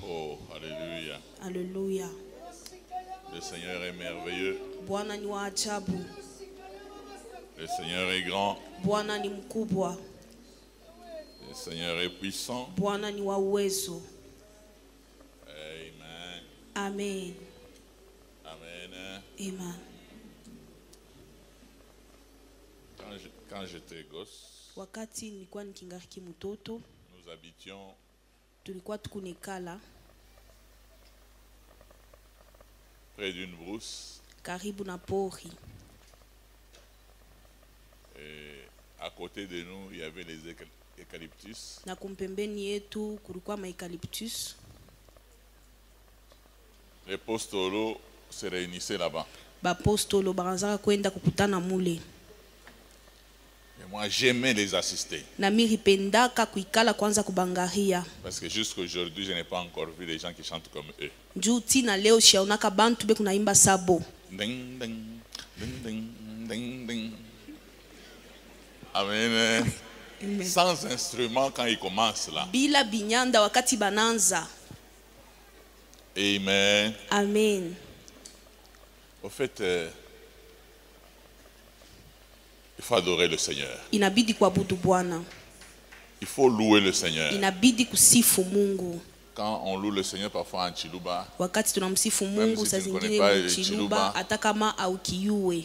Oh, alléluia. Alléluia. Le Seigneur est merveilleux. Bwana ni wa ajabu. Le Seigneur est grand. Bwana ni mkubwa. Le Seigneur est puissant. Bwana ni wa uwezo. Amen. Amen. Amen. Amen. Quand j'étais gosse, Wakati nilikuwa nikingariki mtoto, nous habitions tulikuwa tukunekala près d'une brousse. karibu na pori. Et à côté de nous, il y avait les eucalyptus. Na kumpembeni yetu kulikuwa maeucalyptus. Les postolos se réunissaient là-bas. Bapostolo baranzaka kwenda kukutana mule. Et moi, j'aimais les assister. Na mimi pendaka kuikala kwanza kubangaria. Parce que jusqu'aujourd'hui, je n'ai pas encore vu les gens qui chantent comme eux. Juu tina leo shaonaka bantu be kunaimba sabo. Ding, ding, ding, ding, ding, ding. Amen. Amen. Sans instrument quand ils commencent là. Bila binyanda wakati bananza. Amen. Amen. Au fait, il faut adorer le Seigneur. Inabidi kuabudu Bwana. Il faut louer le Seigneur. Inabidi kusifu Mungu. Quand on loue le Seigneur parfois en Chiluba, Wakati tunamsifu Même Mungu si saa tu ne zingine connais pas mchiluba Chiluba, hata kama au kiue,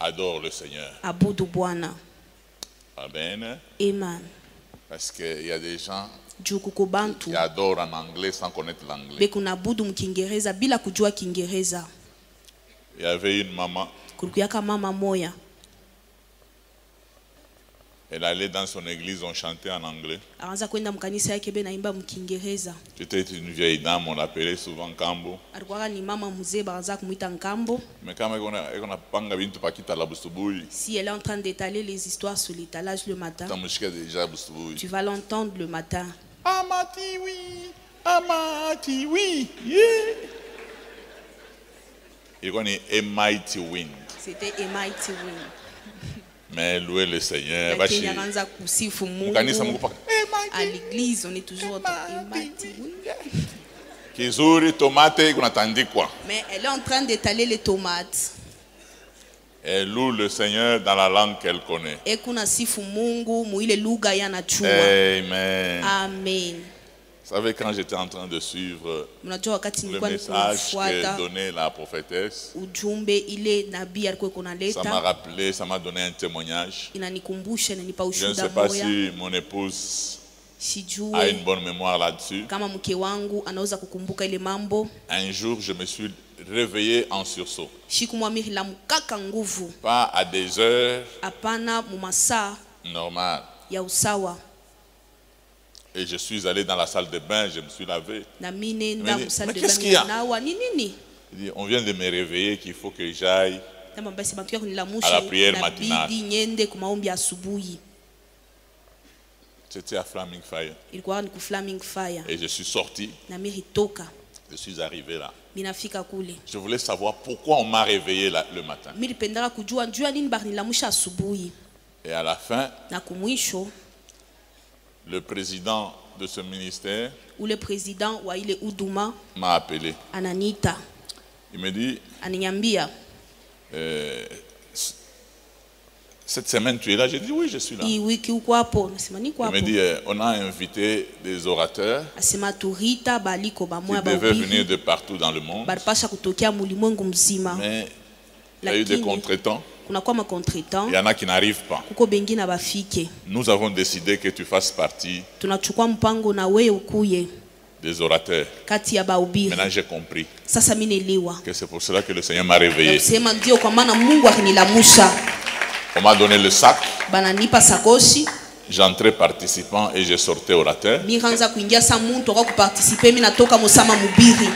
adore le Seigneur. abudu Bwana. Amen. Amen. Parce qu'il y a des gens Juu kuko bantu qui adorent en anglais sans connaître l'anglais. be kunabudu mkingereza bila kujua Kiingereza. Il y avait une maman, Kulikuyaka mama moya, elle allait dans son église, on chantait en anglais. akaanza kwenda mkanisa yake be naimba mkingereza. C'était une vieille dame, on l'appelait souvent Kambo. Alikuwa ni mama mzee, bakaanza kumuita Nkambo. Mais quand on a panga bintu pakita la busubuhi, Si elle est en train d'étaler les histoires sur l'étalage le matin, tamushika déjà busubuhi. tu vas l'entendre le matin. Amati oui, yeah. Ilikuwa ni a mighty wind. C'était a mighty wind. Mais louer le Seigneur, Lakini anaanza kusifu Mkanisa Mungu. Mungu paka. À l'église, on est toujours dans a mighty wind. Kizuri tomate kunatandikwa. Mais elle est en train d'étaler les tomates. Elle loue le Seigneur dans la langue qu'elle connaît. Et kuna sifu Mungu muile lugha yanachua. Amen. Amen. Vous savez, quand j'étais en train de suivre Mnajua wakati le nilikuwa message que nikifuata donnait la prophétesse, ujumbe ile nabii alikuwa ça m'a kunaleta, rappelé, ça m'a donné un témoignage. inanikumbusha, inanipa Je ne ushuhuda sais pas moya. si mon épouse a Sijue une bonne mémoire là-dessus. kama mke wangu anaweza kukumbuka ile mambo. Un jour, je me suis réveillé en sursaut. Shikumwamihila mukaka nguvu, Pas à des heures hapana mumasaa normales. ya usawa. Et je suis allé dans la salle de bain, je me suis lavé. Na mimi nenda Mais msali de qu'est-ce qu'il y a? nawa ni nini? Il dit, on vient de me réveiller qu'il faut que j'aille. Kama basi bantu ya À la kunilamusha prière matinale. inabidi nyende ku maombi asubuhi. C'était à Flaming Fire. Ilikuwa ni ku Flaming Fire. Et je suis sorti, Na mimi toka, je suis arrivé là. minafika kule. Je voulais savoir pourquoi on m'a réveillé le matin. Mimi nilipendaka kujua njua nini bakunilamusha asubuhi. Et à la fin, Na kumwisho le président de ce ministère ule president wa ile huduma m'a appelé. ananiita, Il me dit, ananiambia, cette semaine tu es là? J'ai dit oui, je suis là. hii wiki uko hapo? Nasema niko Il hapo. me dit, on a invité des orateurs Asema turita baliko qui bamoya devaient venir bahubiri de partout dans le monde. balipasha kutokea mulimwengu mzima, Mais il y a eu des lakini contretemps. kunakuwa macontretemps, Il y en a qui n'arrivent pas. kuko bengine abafike. Nous avons décidé que tu fasses partie Tunachukua mpango na wewe ukuye des orateurs. kati ya bahubiri. Maintenant, j'ai compris Sasa mimi nelewa que c'est pour cela que le Seigneur m'a réveillé. kusema ndio, kwa maana Mungu akinilamusha, On m'a donné le sac. bananipa sakoshi, J'entrais participant et je sortais orateur. mimi kanza kuingia sa muntu kwa kuparticiper, mimi natoka musama mubiri.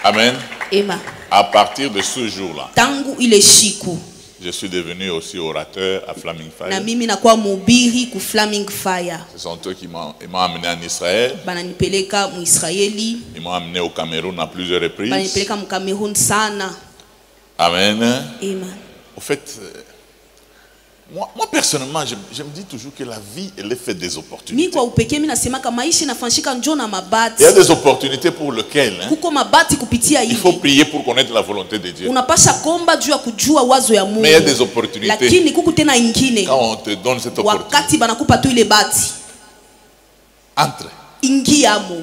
Amen. Ema, À partir de ce jour-là, tangu ile shiku je suis devenu aussi orateur à Flaming na Fire. mimi nakuwa mubiri ku Flaming Fire. Ce sont eux qui m'ont amené en Israël. Bananipeleka mu Israeli, Ils m'ont amené au Cameroun à plusieurs reprises. bananipeleka mu Cameroon sana. Amen. Ema, Au fait, Moi personnellement, je me dis toujours que la vie, elle est faite des Mi opportunités. kwa upekee mimi nasemaka maisha inafanyika njoo na Il mabati. y a des opportunités pour lesquelles Kuko mabati kupitia il faut hivi. prier pour connaître la volonté de Dieu. Unapasha komba juu ya kujua wazo ya Mungu. Mais il y a des opportunités. Lakini kuku tena ingine. Quand on te donne cette opportunité, Wakati banakupa tu ile bati. entre. Ingiamo.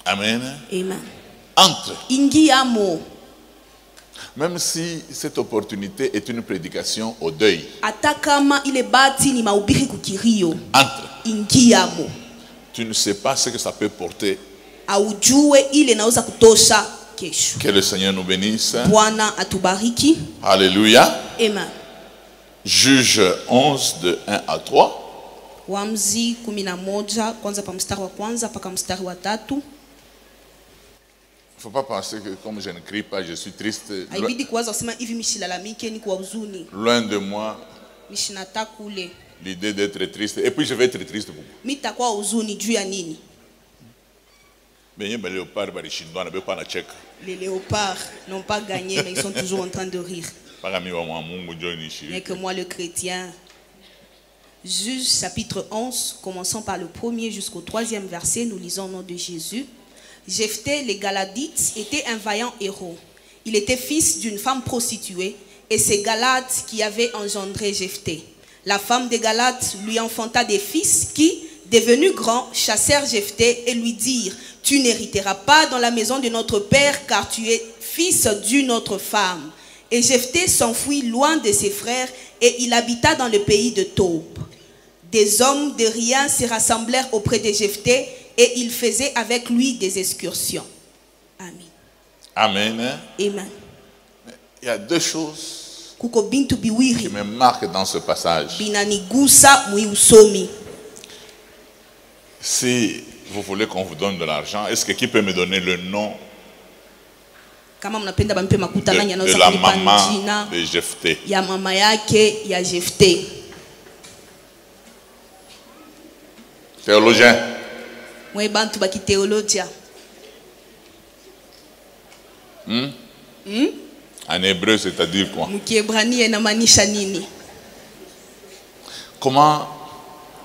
Amen. Amen. Entre. Ingiamo. Même si cette opportunité est une prédication au deuil. Hata kama ile bati ni mahubiri kukirio. Entre. Ingiamo. Tu ne sais pas ce que ça peut porter. Aujue ile naweza kutosha kesho. Que le Seigneur nous bénisse. Bwana atubariki. Alléluia. Amen. Juge 11 de 1 à 3. Waamuzi 11 kwanza pa mstari wa kwanza mpaka mstari wa 3. Il ne faut pas penser que comme je ne crie pas, je suis triste. Haibidi kuwaza kusema hivi mishilalamike ni kwa huzuni. Loin de moi Mishinata kule. l'idée d'être triste. Et puis je vais être triste pour vous. Mitakuwa huzuni juu ya nini? Mais les léopards, ils ne pas na check. Les léopards n'ont pas gagné mais ils sont toujours en train de rire. Mais que moi le chrétien. Juge chapitre 11, commençons par le 1er jusqu'au 3e verset, nous lisons au nom de Jésus. Jephthé, les Galadites, était un vaillant héros. Il était fils d'une femme prostituée et c'est Galates qui avait engendré Jephthé. La femme de Galates lui enfanta des fils qui, devenus grands, chassèrent Jephthé et lui dirent: tu n'hériteras pas dans la maison de notre père car tu es fils d'une autre femme. Et Jephthé s'enfuit loin de ses frères et il habita dans le pays de Tob. Des hommes de rien se rassemblèrent auprès de Jephthé et ils faisaient avec lui des excursions. Amen. Amen. Amen. Il y a deux choses Kuko bintu qui biwiri me marquent dans ce passage. binanigusa muiusomi. Si vous voulez qu'on vous donne de l'argent, est-ce que qui peut me donner le nom Kama mnapenda bampe makuta nani de anaweza la kunipa maman jina de Jephthé? ya mama yake ya Jephthé? Théologien. Mwe bantu baki teolojia. En hébreu, c'est-à-dire quoi? Mkiebrania inamaanisha nini? Comment?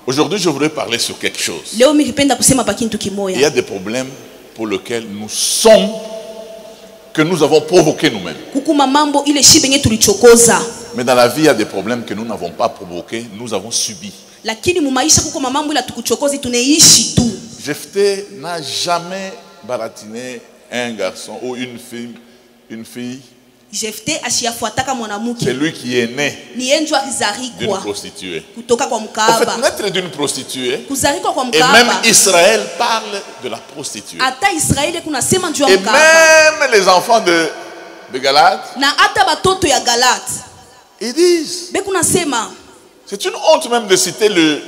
Aujourd'hui, je voudrais parler sur quelque chose. Leo mikipenda kusema pa kintu Il y kimoya. a des problèmes pour lesquels nous sommes, que nous avons provoqués nous-mêmes. Kukuma mambo ile shibe nye tulichokoza. Mais dans la vie, il y a des problèmes que nous n'avons pas provoqués, nous avons subis. Lakini mu maisha kuko mambo ila tukuchokozi tunaishi tu. Jephthé n'a jamais baratiné un garçon ou une fille. Jephthé ashiafuataka C'est mwanamke. lui qui est né Ni enjwa d'une kizarikwa prostituée. kutoka kwa En fait, mkaaba. naître d'une prostituée, Kuzarikwa kwa et même mkaaba. Israël parle de la prostituée. Ata Israeli kuna sema njoo Et mkaaba. même les enfants de Galate, Na ata batoto ya Galate. ils disent, Be kuna sema c'est une honte même de citer le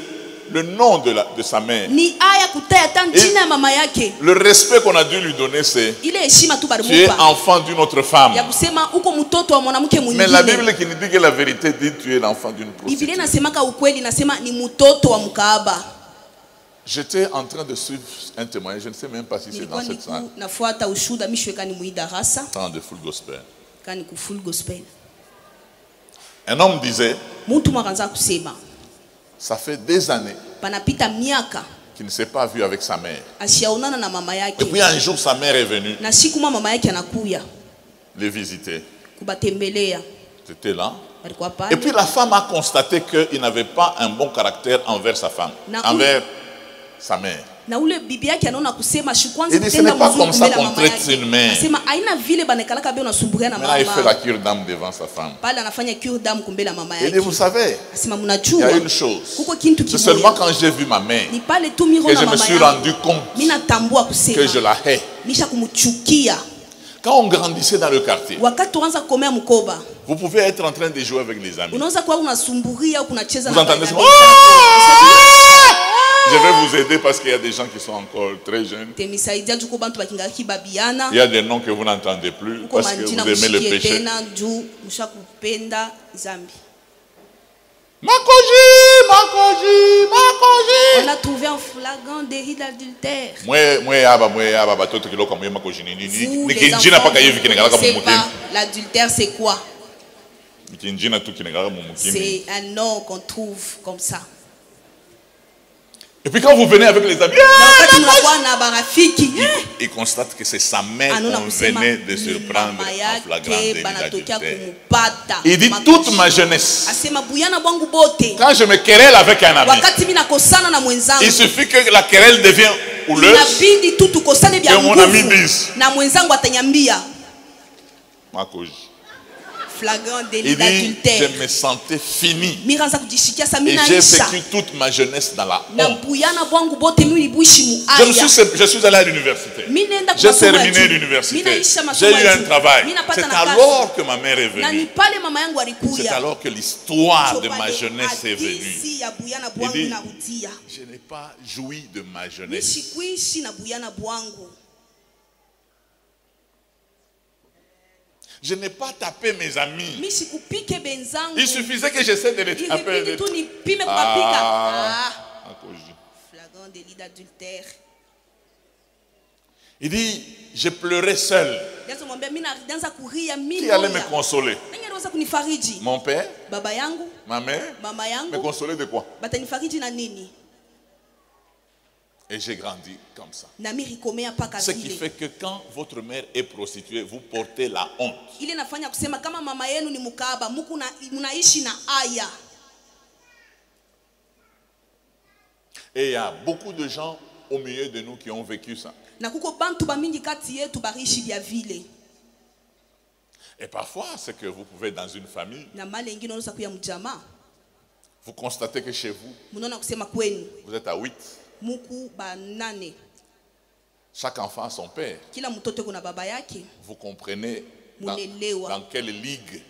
nom de sa mère. ni aya kutaya tanjina ya mama yake. Le respect qu'on a dû lui donner, c'est Ile heshima tu tu es balimupa. enfant d'une autre femme. Ya kusema uko mtoto wa mwanamke Mais la mwingine. Bible qui nous dit que la vérité dit tu es l'enfant d'une Biblia prostituée. inasemaka ukweli, nasema ni mtoto wa mkaaba. J'étais en train de suivre un témoignage, je ne sais même pas si c'est dans Nilikuwa cette salle. niku nafuata ushuda mishweka ni muidarasa Temps de full gospel. kani ku full gospel. Un homme disait, Mtu mwanza kusema ça fait des années panapita miaka qu'il ne s'est pas vu avec sa mère. ashaonana na mama Et yake. puis un jour, sa mère est venue Na siku mama yake anakuya les visiter. kubatembelea. C'était là. Alikuwa Et pale. puis la femme a constaté qu'il n'avait pas un bon caractère envers sa femme, Na- envers sa mère. Na ule bibi yake anaona kusema shukwanzi Il dit, ce kutenda n'est pas mzuri comme ça mbele ya qu'on mama traite yake. une mère. Anasema haina vile banekalaka be unasumburia na Maintenant, il fait la mama. cure d'âme devant sa femme. Pale anafanya cure damu kumbele ya mama Il dit, yake. vous savez, Anasema il y mnajua a une chose. kuko kintu C'est seulement kimoja. quand j'ai vu ma mère Ni pale tu miro que na je me mama suis yangu. rendu compte Mimi natambua que je kusema la hais. misha kumchukia. Quand on grandissait dans le quartier, Wakati tuanza kukomea mkoba, vous pouvez être en train de jouer avec les amis. unaweza kuwa unasumburia au kunacheza Vous na entendez baba ça? yako. Je vais vous aider parce qu'il y a des gens qui sont encore très jeunes. Temisaidia juko bantu bakingaki babiana. Il y a des noms que vous n'entendez plus Uko parce que vous manjina aimez le mushikie péché. tena juu mshakupenda zambi. Makoji. On a trouvé un flagrant délit d'adultère. Moi, batoto kiloko mwe makoji Vous, nini. les Nikijina enfants, paka yevi vous kinengala ne kama connaissez mutu. pas l'adultère c'est quoi? C'est un nom qu'on trouve comme ça. Et puis quand vous venez avec les amis, il constate que c'est sa mère qu'on venait de surprendre en flagrant délit d'adultère. Il dit toute ma jeunesse, quand je me querelle avec un ami, il suffit que la querelle devienne houleuse, que mon ami dise flagrant il délit dit, d'adultère. je me sentais fini. Et j'ai vécu toute ma jeunesse dans la honte. Je suis allé à l'université. J'ai terminé l'université. J'ai eu un travail. C'est alors que ma mère est venue. C'est alors que l'histoire de ma jeunesse est venue. Il dit, je n'ai pas joui de ma jeunesse. Je n'ai pas tapé mes amis. Il suffisait que j'essaie de les taper. Flagrant délit d'adultère. Il dit, je pleurais seul. Qui allait me consoler? Mon père? Ma mère? Me consoler de quoi? Et j'ai grandi comme ça. Ce qui fait que quand votre mère est prostituée, vous portez la honte. Et il y a beaucoup de gens au milieu de nous qui ont vécu ça. Et parfois, c'est que vous pouvez dans une famille, vous constatez que chez vous, vous êtes à 8. Chaque enfant a son père. Vous comprenez dans quelle ligue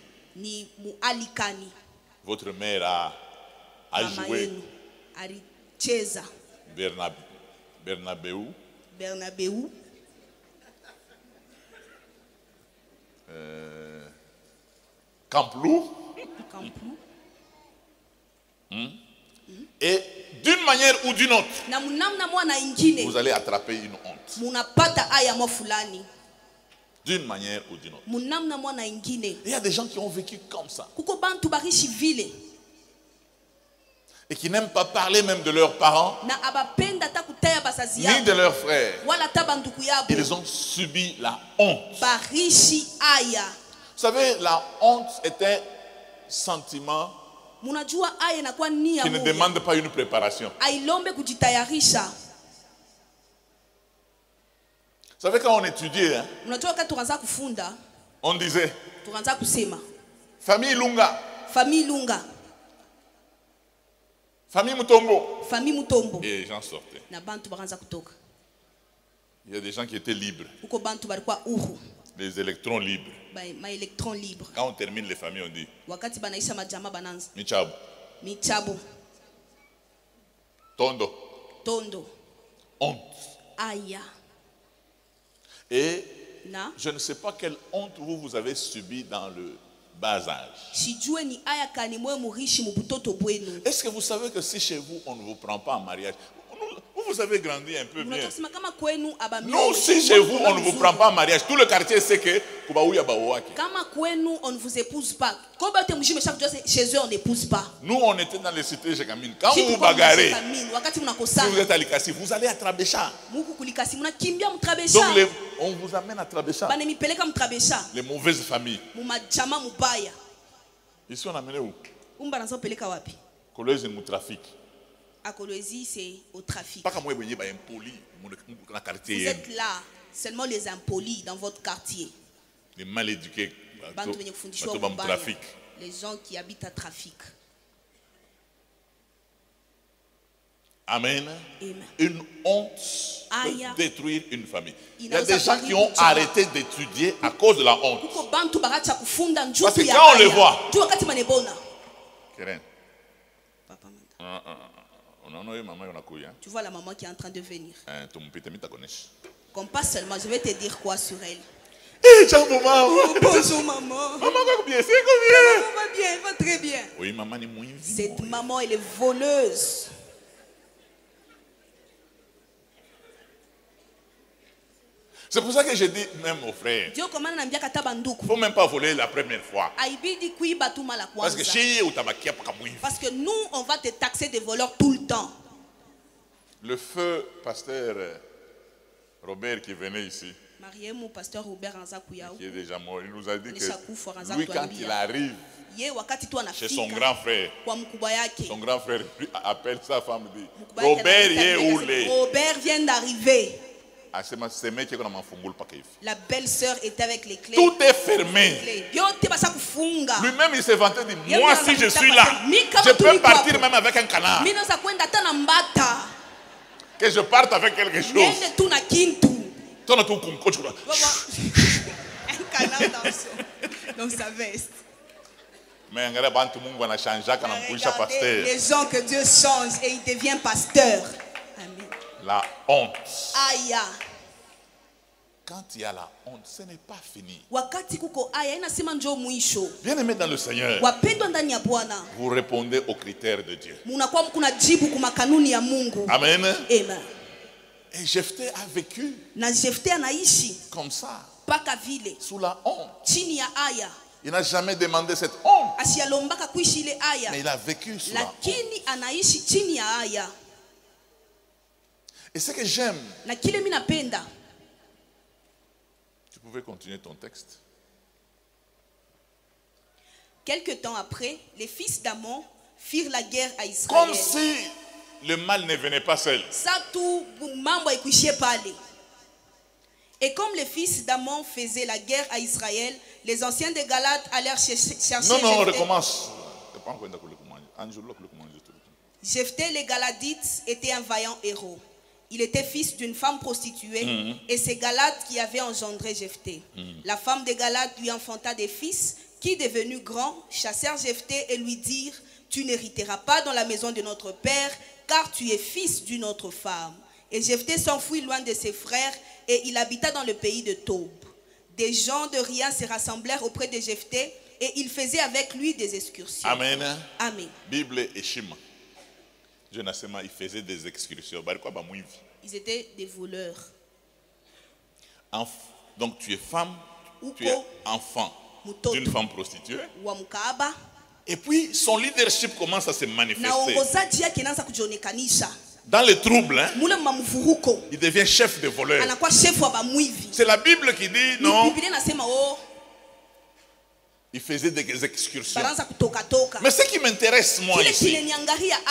votre mère a joué. Bernabéu. Camp Nou. Et d'une manière ou d'une autre, vous allez attraper une honte. D'une manière ou d'une autre. Il y a des gens qui ont vécu comme ça. Et qui n'aiment pas parler même de leurs parents, ni de leurs frères. Ils ont subi la honte. Vous savez, la honte est un sentiment qui ne demande pas une préparation. Vous savez, quand on étudiait, on disait famille Lunga, famille Mutombo. Et les gens sortaient. Il y a des gens qui étaient libres. Les électrons libres. Quand on termine les familles, on dit Michabo. Tondo. Honte. Et je ne sais pas quelle honte vous avez subi dans le bas âge. Est-ce que vous savez que si chez vous, on ne vous prend pas en mariage, vous avez grandi un peu bien. Non, si chez vous, on ne vous prend pas en mariage, tout le quartier sait que on ne vous épouse pas. Chez eux, on n'épouse pas. Nous, on était dans les cités Jégamine. Quand vous vous bagarrez, si vous êtes à Likasi, vous allez à Trabécha. Donc, on vous amène à Trabécha. Les mauvaises familles. Ici, on a amené où? Kolwezi mu trafic. À Kolwezi, c'est au trafic. Vous êtes là, seulement les impolis dans votre quartier. Les mal éduqués. Les gens qui habitent à trafic. Amen. Une honte peut détruire une famille. Il y a des gens qui ont arrêté d'étudier à cause de la honte. Parce que quand on les voit, tu vois la maman qui est en train de venir. Comme pas seulement, je vais te dire quoi sur elle. Bonjour maman. Maman va bien, c'est combien? Maman va bien, elle va très bien. Oui, maman est moins. Cette maman, elle est voleuse. C'est pour ça que je dis même aux frères, il ne faut même pas voler la première fois. Parce que nous, on va te taxer de voleurs tout le temps. Le feu pasteur Robert qui venait ici, qui est déjà mort, il nous a dit que lui, quand il arrive chez son grand frère appelle sa femme et dit, Robert vient d'arriver. La belle-sœur était avec les clés. Tout est fermé. Lui-même il s'est vanté, dit, moi si je suis là, je peux partir même avec un canard. Que je parte avec quelque chose. Un canard dans sa veste. Mais les gens que Dieu change et il devient pasteur. Amen. La honte. Aïe. Quand il y a la honte, ce n'est pas fini. Bien aimé dans le Seigneur, vous répondez aux critères de Dieu. Amen. Amen. Et Jephthé a vécu comme ça, sous la honte. Il n'a jamais demandé cette honte, mais il a vécu sous la honte. Et ce que j'aime, tu pouvais continuer ton texte. Quelque temps après, les fils d'Amon firent la guerre à Israël. Comme si le mal ne venait pas seul. Et comme les fils d'Amon faisaient la guerre à Israël, les anciens de Galaad allèrent chercher Non, on recommence. Jephthé les Galadites était un vaillant héros. Il était fils d'une femme prostituée et c'est Galad qui avait engendré Jephthé. La femme de Galad lui enfanta des fils qui, devenus grands, chassèrent Jephthé et lui dirent: tu n'hériteras pas dans la maison de notre père, car tu es fils d'une autre femme. Et Jephthé s'enfuit loin de ses frères et il habita dans le pays de Tob. Des gens de Ria se rassemblèrent auprès de Jephthé et ils faisaient avec lui des excursions. Amen. Amen. Bible et Shima. Ils faisaient des excursions. Ils étaient des voleurs. Donc tu es femme, tu es enfant d'une femme prostituée. Et puis son leadership commence à se manifester. Dans les troubles, il devient chef de voleurs. C'est la Bible qui dit non. Il faisait des excursions. Mais ce qui m'intéresse moi ici,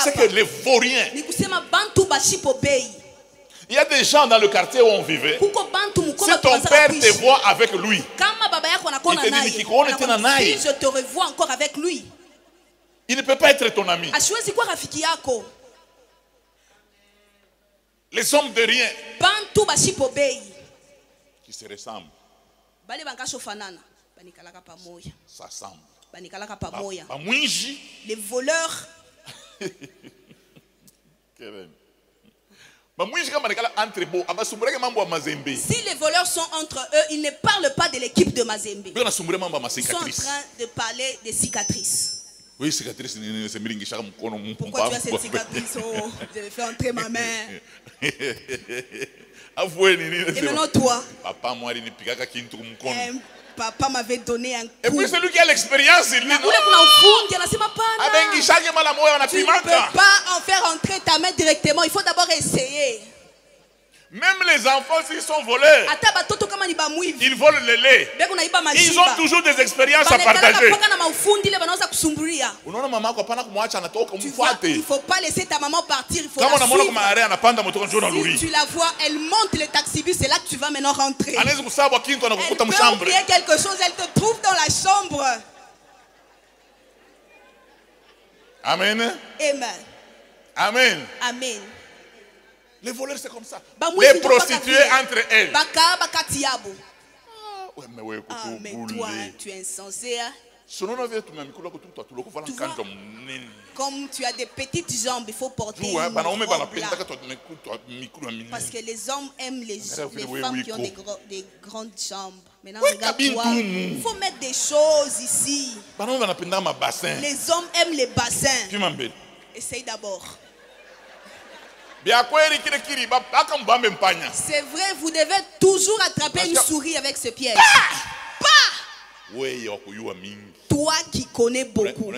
c'est que les vauriens, il y a des gens dans le quartier où on vivait. Si ton père te voit avec lui, il te dit, je te revois encore avec lui. Il ne peut pas être ton ami. Les hommes de rien qui se ressemblent s'assemblent. Les voleurs si les voleurs sont entre eux, ils ne parlent pas de l'équipe de Mazembe. Ils sont en train de parler des cicatrices. Oui, cicatrice. Pourquoi tu as cette cicatrice? Oh, je vais faire entrer ma main. Et maintenant toi, papa m'avait donné un coup. Et puis celui qui a l'expérience, il dit non. Tu ne peux pas en faire entrer ta main directement. Il faut d'abord essayer. Même les enfants, s'ils sont voleurs, ils volent le lait. Ils ont toujours des expériences à partager. Il ne faut pas laisser ta maman partir. Il faut la suivre. Si tu la vois, elle monte le taxibus. C'est là que tu vas maintenant rentrer. Elle peut oublier quelque chose. Elle te trouve dans la chambre. Amen. Amen. Amen. Amen. Les voleurs, c'est comme ça. Les prostituées entre elles. Mais toi, tu es insensé. Comme tu as des petites jambes, il faut porter une robe là. Parce que les hommes aiment les femmes qui ont des grandes jambes. Maintenant, regarde-toi. Il faut mettre des choses ici. Les hommes aiment les bassins. Essaye d'abord. C'est vrai, vous devez toujours attraper une souris avec ce piège. Toi qui connais beaucoup.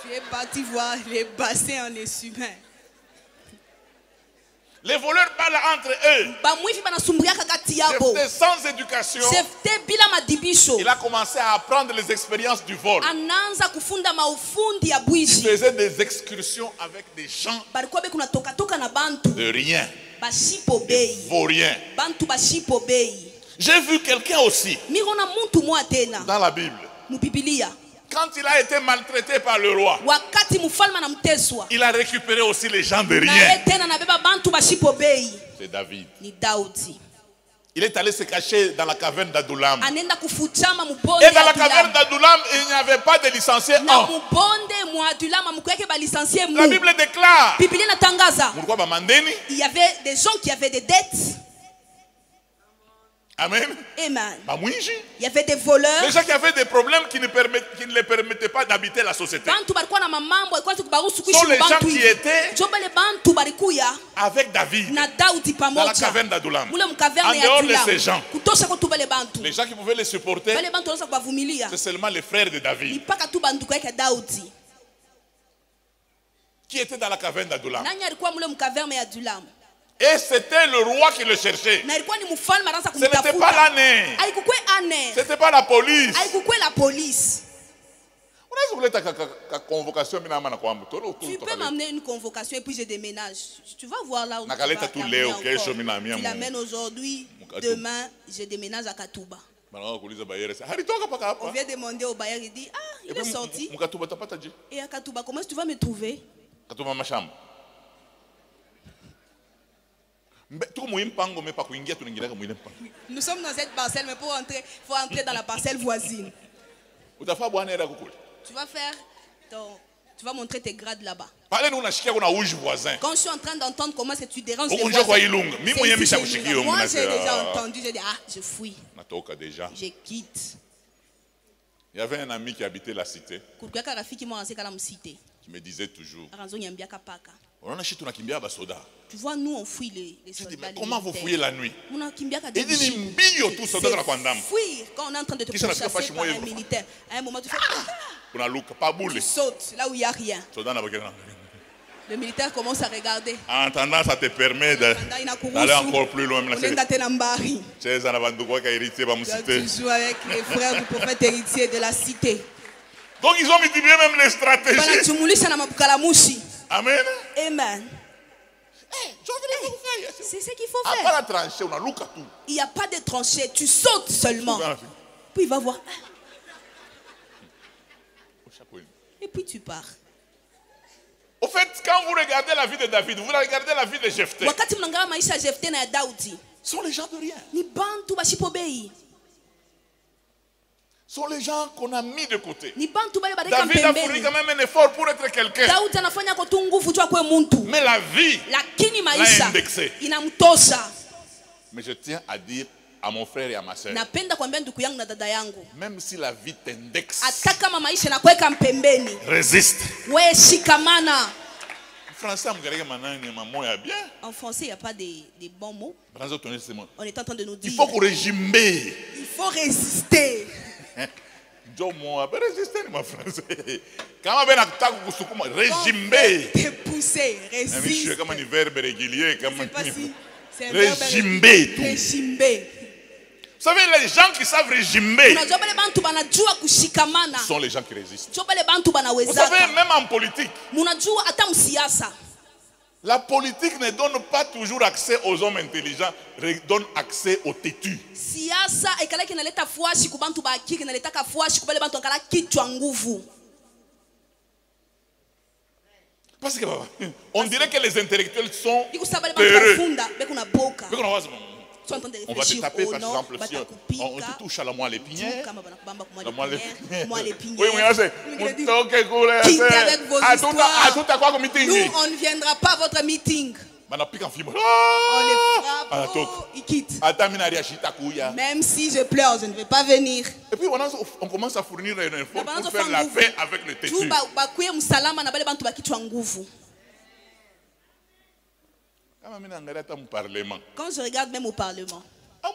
Tu es parti voir les bassins en essuie-main. Les voleurs parlent entre eux. J'étais sans éducation. Il a commencé à apprendre les expériences du vol. Il faisait des excursions avec des gens de rien, de vauriens. J'ai vu quelqu'un aussi dans la Bible. Quand il a été maltraité par le roi, il a récupéré aussi les gens de rien. C'est David. Il est allé se cacher dans la caverne d'Adoulam. Et dans la caverne d'Adoulam, il n'y avait pas de licencié 1. La Bible déclare, il y avait des gens qui avaient des dettes. Amen. Amen. Il y avait des voleurs. Les gens qui avaient des problèmes qui ne les permettaient pas d'habiter la société. Ce sont les gens qui étaient avec David dans la caverne d'Adoulam. En dehors de ces gens, les gens qui pouvaient les supporter, c'est seulement les frères de David qui étaient dans la caverne d'Adoulam. Et c'était le roi qui le cherchait. Ce n'était pas l'année. Ce n'était pas la police. Tu peux m'amener une convocation et puis je déménage. Tu vas voir là où tu vas. Tu l'amènes aujourd'hui, demain, je déménage à Katouba. On vient demander au bailleur, il dit, ah, il est sorti. Et à Katouba, comment est-ce que tu vas me trouver? Nous sommes dans cette parcelle, mais pour entrer, il faut entrer dans la parcelle voisine. Tu vas faire tu vas montrer tes grades là-bas. Quand je suis en train d'entendre comment est-ce que tu déranges les voisins, moi j'ai déjà entendu, j'ai dit, ah, je fuis. Je quitte. Il y avait un ami qui habitait la cité. Qui me disait toujours, tu vois, nous on fouille les soldats. Mais comment vous fouillez la nuit? Il dit, fuir quand on est en train de te pourchasser par un militaire. À un moment tu fais, tu sautes là où il n'y a rien. Le militaire commence à regarder. En attendant, ça te permet d'aller encore plus loin. Tu joues avec les frères du prophète héritier de la cité. Donc ils ont multiplié même les stratégies. Amen. Amen. C'est ce qu'il faut faire. Il n'y a pas de tranchée, tu sautes seulement. Puis il va voir. Et puis tu pars. Au fait, quand vous regardez la vie de David, vous regardez la vie de Jephthé. Ce sont les gens de rien. Ce sont les gens qu'on a mis de côté. David a fourni quand même un effort pour être quelqu'un. Mais la vie l'a indexé. Mais je tiens à dire à mon frère et à ma soeur, même si la vie t'indexe, résiste. En français, il n'y a pas de bons mots. On est en train de nous dire, il faut régimer. Il faut résister. Régimer. Pousser, résister. Comme un verbe régulier. Régimer. Vous savez, les gens qui savent régimer sont les gens qui résistent. Vous savez, même en politique, la politique ne donne pas toujours accès aux hommes intelligents, donne accès aux têtus. Parce qu'on dirait que les intellectuels sont peureux. On va te taper par exemple si on te touche à la moelle épinière. Oui, quittez avec vos histoires. Nous, on ne viendra pas à votre meeting. On les frappe, ils quittent. Même si je pleure, je ne vais pas venir. Et puis on commence à fournir un effort pour faire la paix avec le têtu. Quand je regarde même au Parlement, il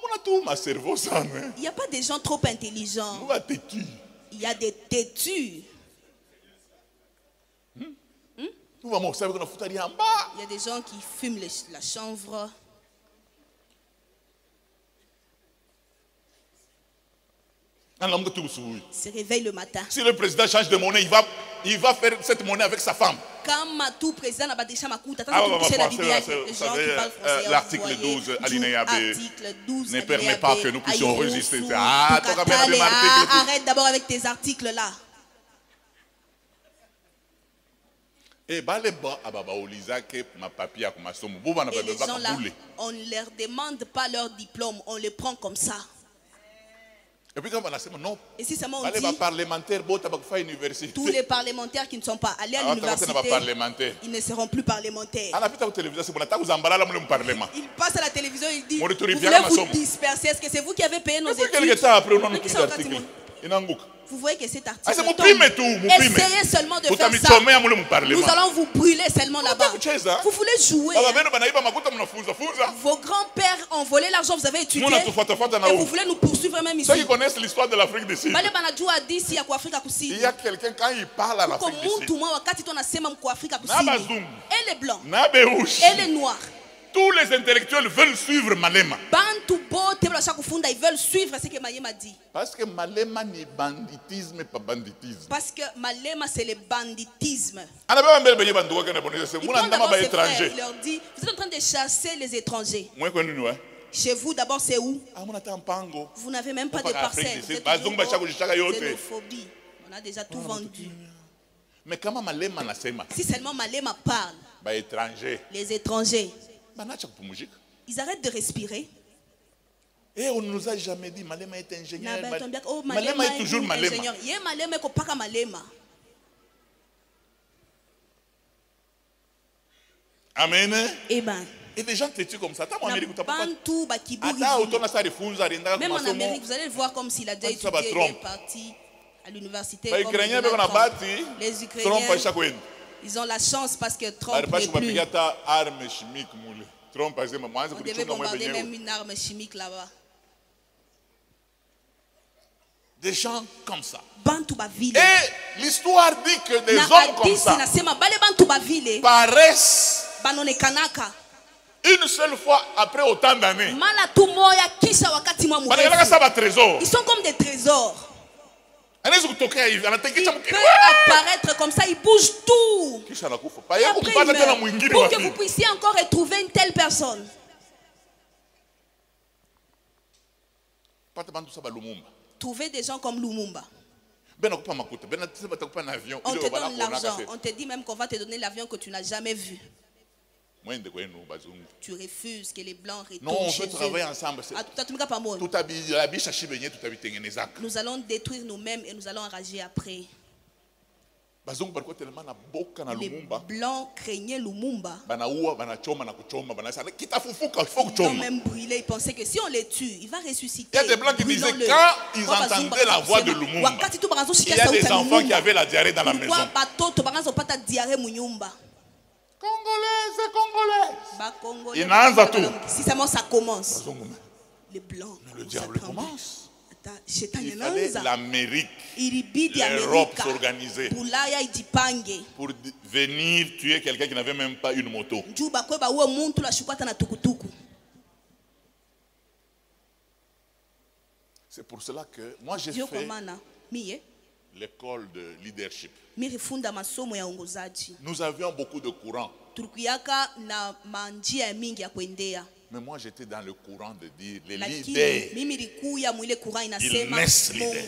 n'y a pas des gens trop intelligents. Il y a des têtus. Il y a des gens qui fument la chanvre. Se réveille le matin. Si le président change de monnaie, il va faire cette monnaie avec sa femme. Quand président l'article 12, alinéa B, ne permet pas que nous puissions résister. Arrête d'abord avec tes articles là. Et les gens là, on ne leur demande pas leur diplôme, on les prend comme ça. Et puis quand on a dit non, et si seulement on dit tous les parlementaires qui ne sont pas allés à l'université, ils ne seront plus parlementaires. Ils passent à la télévision, ils disent, vous voulez vous disperser, est-ce que c'est vous qui avez payé nos études? Vous voyez que cet article tombe. Essayez seulement de faire ça. Nous allons vous brûler seulement là-bas. Vous voulez jouer. Vos grands-pères ont volé l'argent, vous avez étudié. Et vous voulez nous poursuivre même ici. Ceux qui connaissent l'histoire de l'Afrique du Sud. Il y a quelqu'un quand il parle à l'Afrique du Sud. Et les blancs. Et les noirs. Tous les intellectuels veulent suivre Malema. Ils veulent suivre ce que Malema dit. Parce que Malema n'est banditisme, pas banditisme. Parce que Malema c'est le banditisme. Il leur dit, vous êtes en train de chasser les étrangers. Chez vous d'abord c'est où? Vous n'avez même pas de parcelles. C'est xénophobie. On a déjà tout vendu. Mais comment Malema nasema? Si seulement Malema parle, les étrangers, ils arrêtent de respirer. Et on ne nous a jamais dit Malema est ingénieur. Malema est toujours Malema. Amen. Amen. Et des gens têtus comme ça. Même en Amérique, vous allez le voir comme s'il a déjà étudié, il est parti à l'université. Les Ukrainiens, ils ont la chance parce que Trump n'est plus. On devait bombarder même une arme chimique là-bas. Des gens comme ça. Et l'histoire dit que des hommes comme ça paraissent une seule fois après autant d'années. Ils sont comme des trésors. Il peut apparaître comme ça, il bouge tout. Après, pour que vous puissiez encore retrouver une telle personne. Trouver des gens comme Lumumba. On te donne l'argent, on te dit même qu'on va te donner l'avion que tu n'as jamais vu. Tu refuses que les blancs retournent. Non, on veut travailler ensemble. Nous allons détruire nous-mêmes et nous allons enrager après. Les blancs craignaient Lumumba. Ils ont même brûlé. Ils pensaient que si on les tue, il va ressusciter. Il y a des blancs qui disaient quand ils entendaient la voix de Lumumba, il y a des enfants qui avaient la diarrhée dans la maison. Congolais. Si seulement ça commence, les blancs, le diable commence. Il fallait l'Amérique, l'Europe s'organiser pour venir tuer quelqu'un qui n'avait même pas une moto. C'est pour cela que moi j'ai fait l'école de leadership. Nous avions beaucoup de courants. Mais moi j'étais dans le courant de dire les leaders, ils naissent leaders.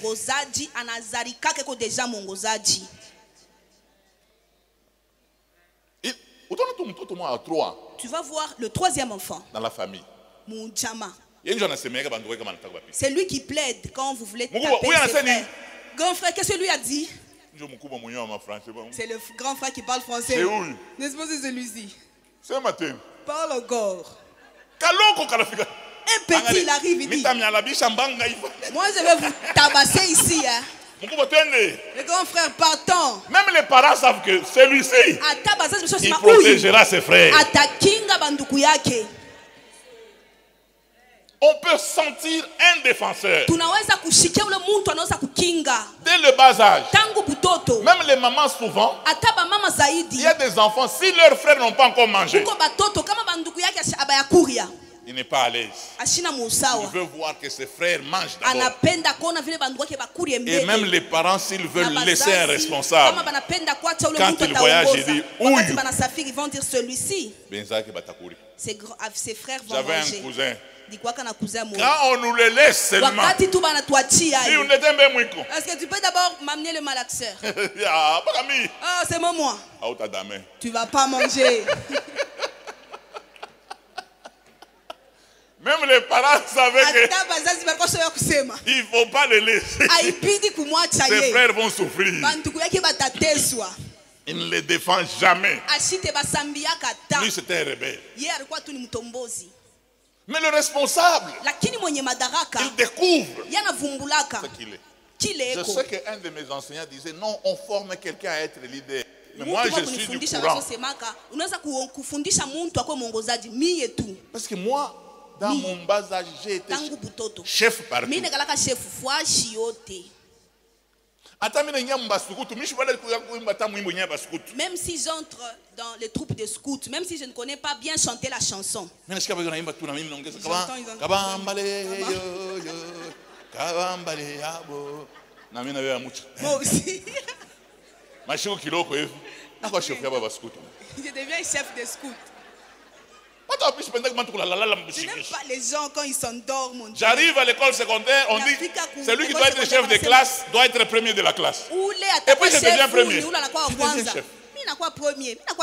Tu vas voir le troisième enfant dans la famille. C'est lui qui plaide quand vous voulez taper ses frères. Grand frère, qu'est-ce que lui a dit? C'est le grand frère qui parle français. N'est-ce pas celui-ci? Parle encore. Un petit, il arrive, il dit, moi je vais vous tabasser ici. Hein. Les grands frères partant. Même les parents savent que celui-ci, il protégera ses frères. On peut sentir un défenseur. Dès le bas âge. Même les mamans souvent. Il y a des enfants, si leurs frères n'ont pas encore mangé, il n'est pas à l'aise. Il veut voir que ses frères mangent d'abord. Et même les parents, s'ils veulent laisser un responsable, quand ils voyagent, ils disent ouïe. Ils vont dire celui-ci. Ses frères vont manger. J'avais un cousin. Quand on nous le laisse seulement, est-ce que tu peux d'abord m'amener le malaxeur? Ah, c'est moi. Tu vas pas manger. Même les parents savaient que il ne faut pas le laisser. Ses frères vont souffrir. Il ne les défend jamais. Lui, c'était un rebelle. Mais le responsable, il découvre ce qu'il est. Je sais qu'un de mes enseignants disait non, on forme quelqu'un à être leader. Mais moi, je suis du courant. Parce que moi, dans mon bas âge, j'ai été chef partout. Même si j'entre dans les troupes de scouts, même si je ne connais pas bien chanter la chanson, moi aussi. Je deviens chef de scouts. Je n'aime pas les gens quand ils s'endorment. J'arrive à l'école secondaire, on dit celui qui doit être chef de classe doit être premier de la classe. Et puis je deviens premier.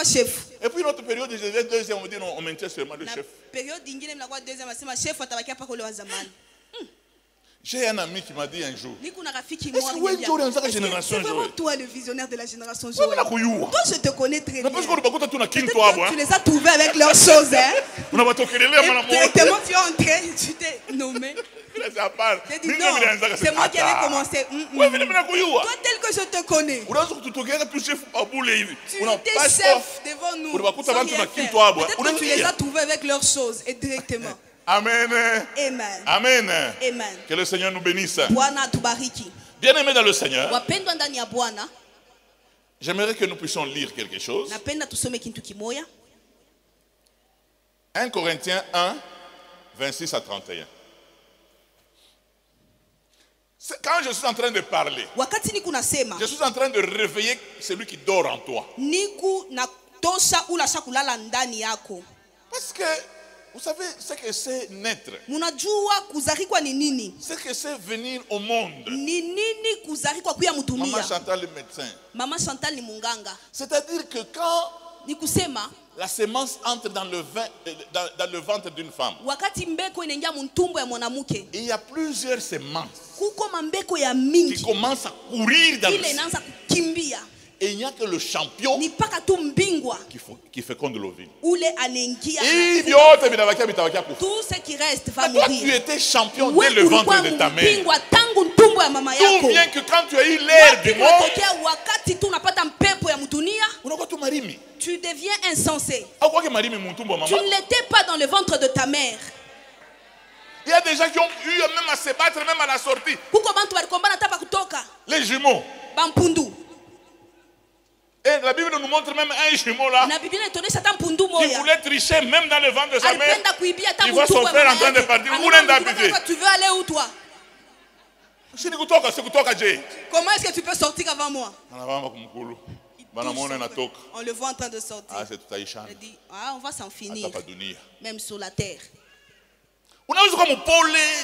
Chef. Et puis notre période, je deviens deuxième, on dit non, on maintient seulement le chef. J'ai un ami qui m'a dit un jour, c'est vraiment toi le visionnaire de la génération Joël. Toi je te connais très bien. Tu les as trouvés avec leurs choses. Et directement tu es entré, tu t'es nommé. Dit non, c'est moi qui avais commencé. Toi tel que je te connais. Tu étais chef devant nous. Peut-être que tu les as trouvés avec leurs choses et directement. Amen. Amen. Amen. Amen. Que le Seigneur nous bénisse. Bien aimé dans le Seigneur, j'aimerais que nous puissions lire quelque chose. 1 Corinthiens 1, 26 à 31. Quand je suis en train de parler, je suis en train de réveiller celui qui dort en toi. Parce que vous savez ce que c'est naître. Ce que c'est venir au monde. Maman Chantal le médecin. C'est-à-dire que quand la sémence entre dans le ventre d'une femme, il y a plusieurs sémences qui commencent à courir dans le sang. Et il n'y a que le champion qui féconde l'ovule. Tout ce qui reste va mourir. Toi, tu étais champion dès le ventre de ta mère. D'où vient que quand tu as eu l'air du monde, tu deviens insensé. Tu ne l'étais pas dans le ventre de ta mère. Il y a des gens qui ont eu même à se battre, même à la sortie. Les jumeaux. Et la Bible nous montre même un jumeau là qui voulait tricher même dans le ventre de sa mère. Il voit son frère en train de partir. Tu veux aller où toi? Comment est-ce que tu peux sortir avant moi? On le voit en train de sortir. Il dit, on va s'en finir. Même sur la terre.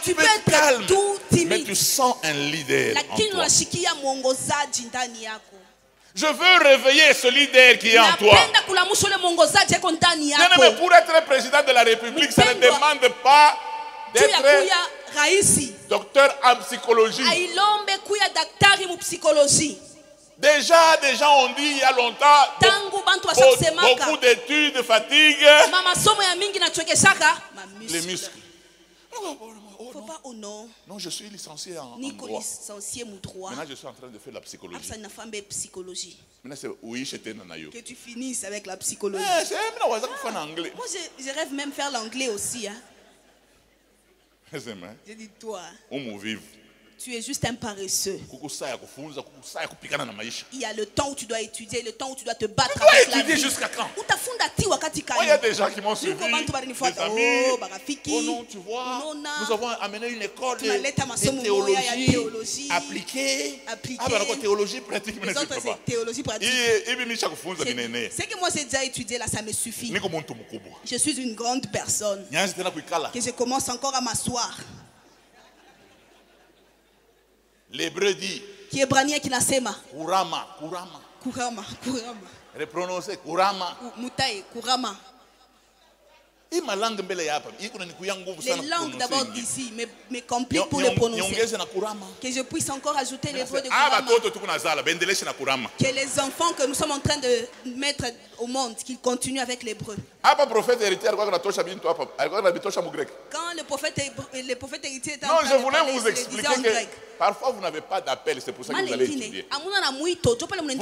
Tu peux être calme, mais tu sens un leader en toi. Je veux réveiller ce leader qui est en toi. Mais pour être président de la République, ça ne demande pas d'être docteur en psychologie. Déjà, des gens ont dit il y a longtemps, beaucoup d'études, fatigue, les muscles. Papa, oh non. Non, je suis licencié en droit. Maintenant, je suis en train de faire la psychologie. Maintenant, c'est oui, j'étais dans que tu finisses avec la psychologie. Moi, je rêve même faire l'anglais aussi. Hein. Je dis toi. Vivre. Tu es juste un paresseux. Il y a le temps où tu dois étudier, le temps où tu dois te battre avec la vie. Jusqu'à quand? Il y a des gens qui m'ont suivi, des amis. Oh non, tu vois, nous avons amené une école de théologie appliquée. Théologie pratique. Théologie pratique. Ce que moi j'ai déjà étudié là, ça me suffit. Je suis une grande personne. Que je commence encore à m'asseoir. L'hébreu dit Kiebrania kinasema kurama. Reprononcer kurama. Mutai kurama. Les langues d'abord d'ici me compliquent pour les prononcer. Que je puisse encore ajouter les voix de kurama. Que les enfants que nous sommes en train de mettre au monde, qu'ils continuent avec l'hébreu. Quand le prophète héritier était en train de parler, je voulais vous expliquer que parfois vous n'avez pas d'appel, c'est pour ça que vous allez étudier. Vous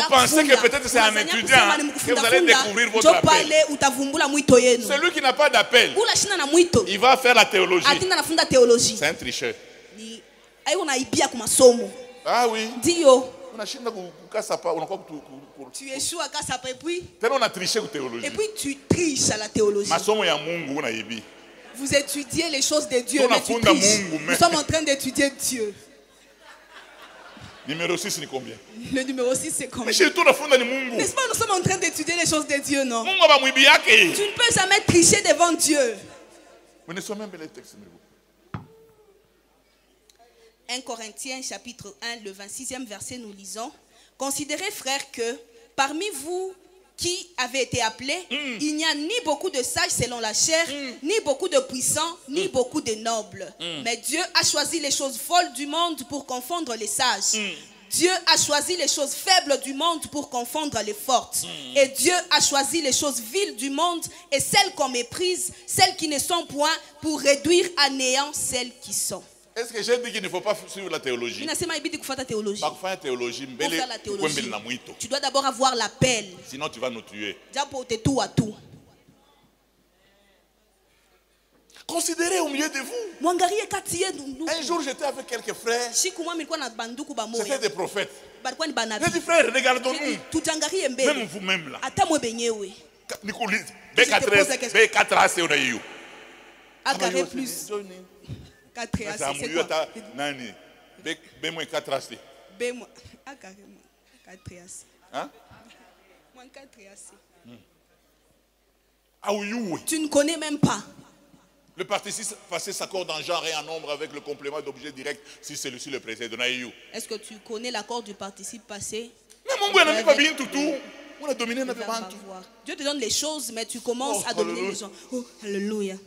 pensez que peut-être c'est un étudiant que vous allez découvrir votre appel. Celui qui n'a pas d'appel, il va faire la théologie. C'est un tricheur. Ah oui. Tu échoues à Kassapa et puis on a triché théologie. Et puis tu triches à la théologie. Vous étudiez les choses de Dieu, mais tu triches. Nous sommes en train d'étudier Dieu. Numéro 6, c'est combien? Le numéro 6, c'est combien? N'est-ce pas, nous sommes en train d'étudier les choses de Dieu, non? Tu ne peux jamais tricher devant Dieu. 1 Corinthiens chapitre 1, le 26e verset, nous lisons: Considérez, frères, que parmi vous qui avez été appelés, il n'y a ni beaucoup de sages selon la chair, ni beaucoup de puissants, ni beaucoup de nobles. Mais Dieu a choisi les choses folles du monde pour confondre les sages. Dieu a choisi les choses faibles du monde pour confondre les fortes. Et Dieu a choisi les choses viles du monde et celles qu'on méprise, celles qui ne sont point, pour réduire à néant celles qui sont. Est-ce que j'ai dit qu'il ne faut pas suivre la théologie? Pour faire la théologie, tu dois d'abord avoir l'appel. Sinon tu vas nous tuer. Considérez au milieu de vous. Un jour j'étais avec quelques frères. C'était des prophètes. J'ai dit, frères, regardons-nous. Même vous-même là. B4AC on a eu. Agarrez plus. 4AC, c'est quoi? B-4AC. Hein? Tu ne connais même pas. Le participe passé s'accorde en genre et en nombre avec le complément d'objet direct si celui-ci le précède. Est-ce que tu connais l'accord du participe passé? On a dominé notre vente. Dieu te donne les choses, mais tu commences à dominer les gens. Oh, alléluia.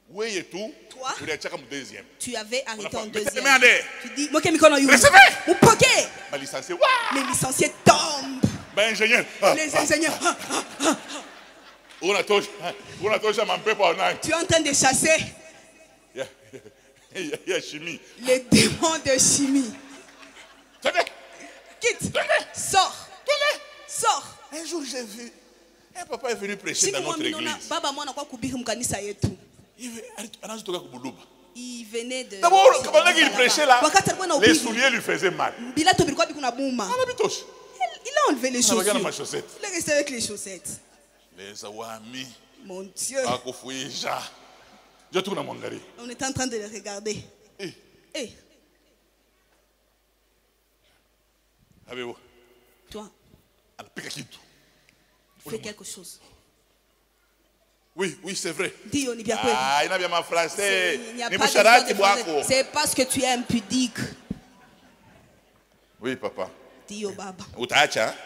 Oui, et tout. Toi, tu avais arrêté en deuxième. Tu dis, les licenciés tombent. Les ingénieurs. Tu es en train de chasser les démons de chimie. Quitte. Sors. Sors. Un jour j'ai vu un papa est venu prêcher dans notre église. Il venait de... D'abord, quand il prêchait là, les souliers lui faisaient mal. Il a enlevé les chaussures. Il est resté avec les chaussettes. Les amis. Mon Dieu. On est en train de les regarder. Toi, fais quelque chose. Oui, c'est vrai. Dis, on y vient. C'est parce que tu es impudique. Oui, papa. Dis au baba.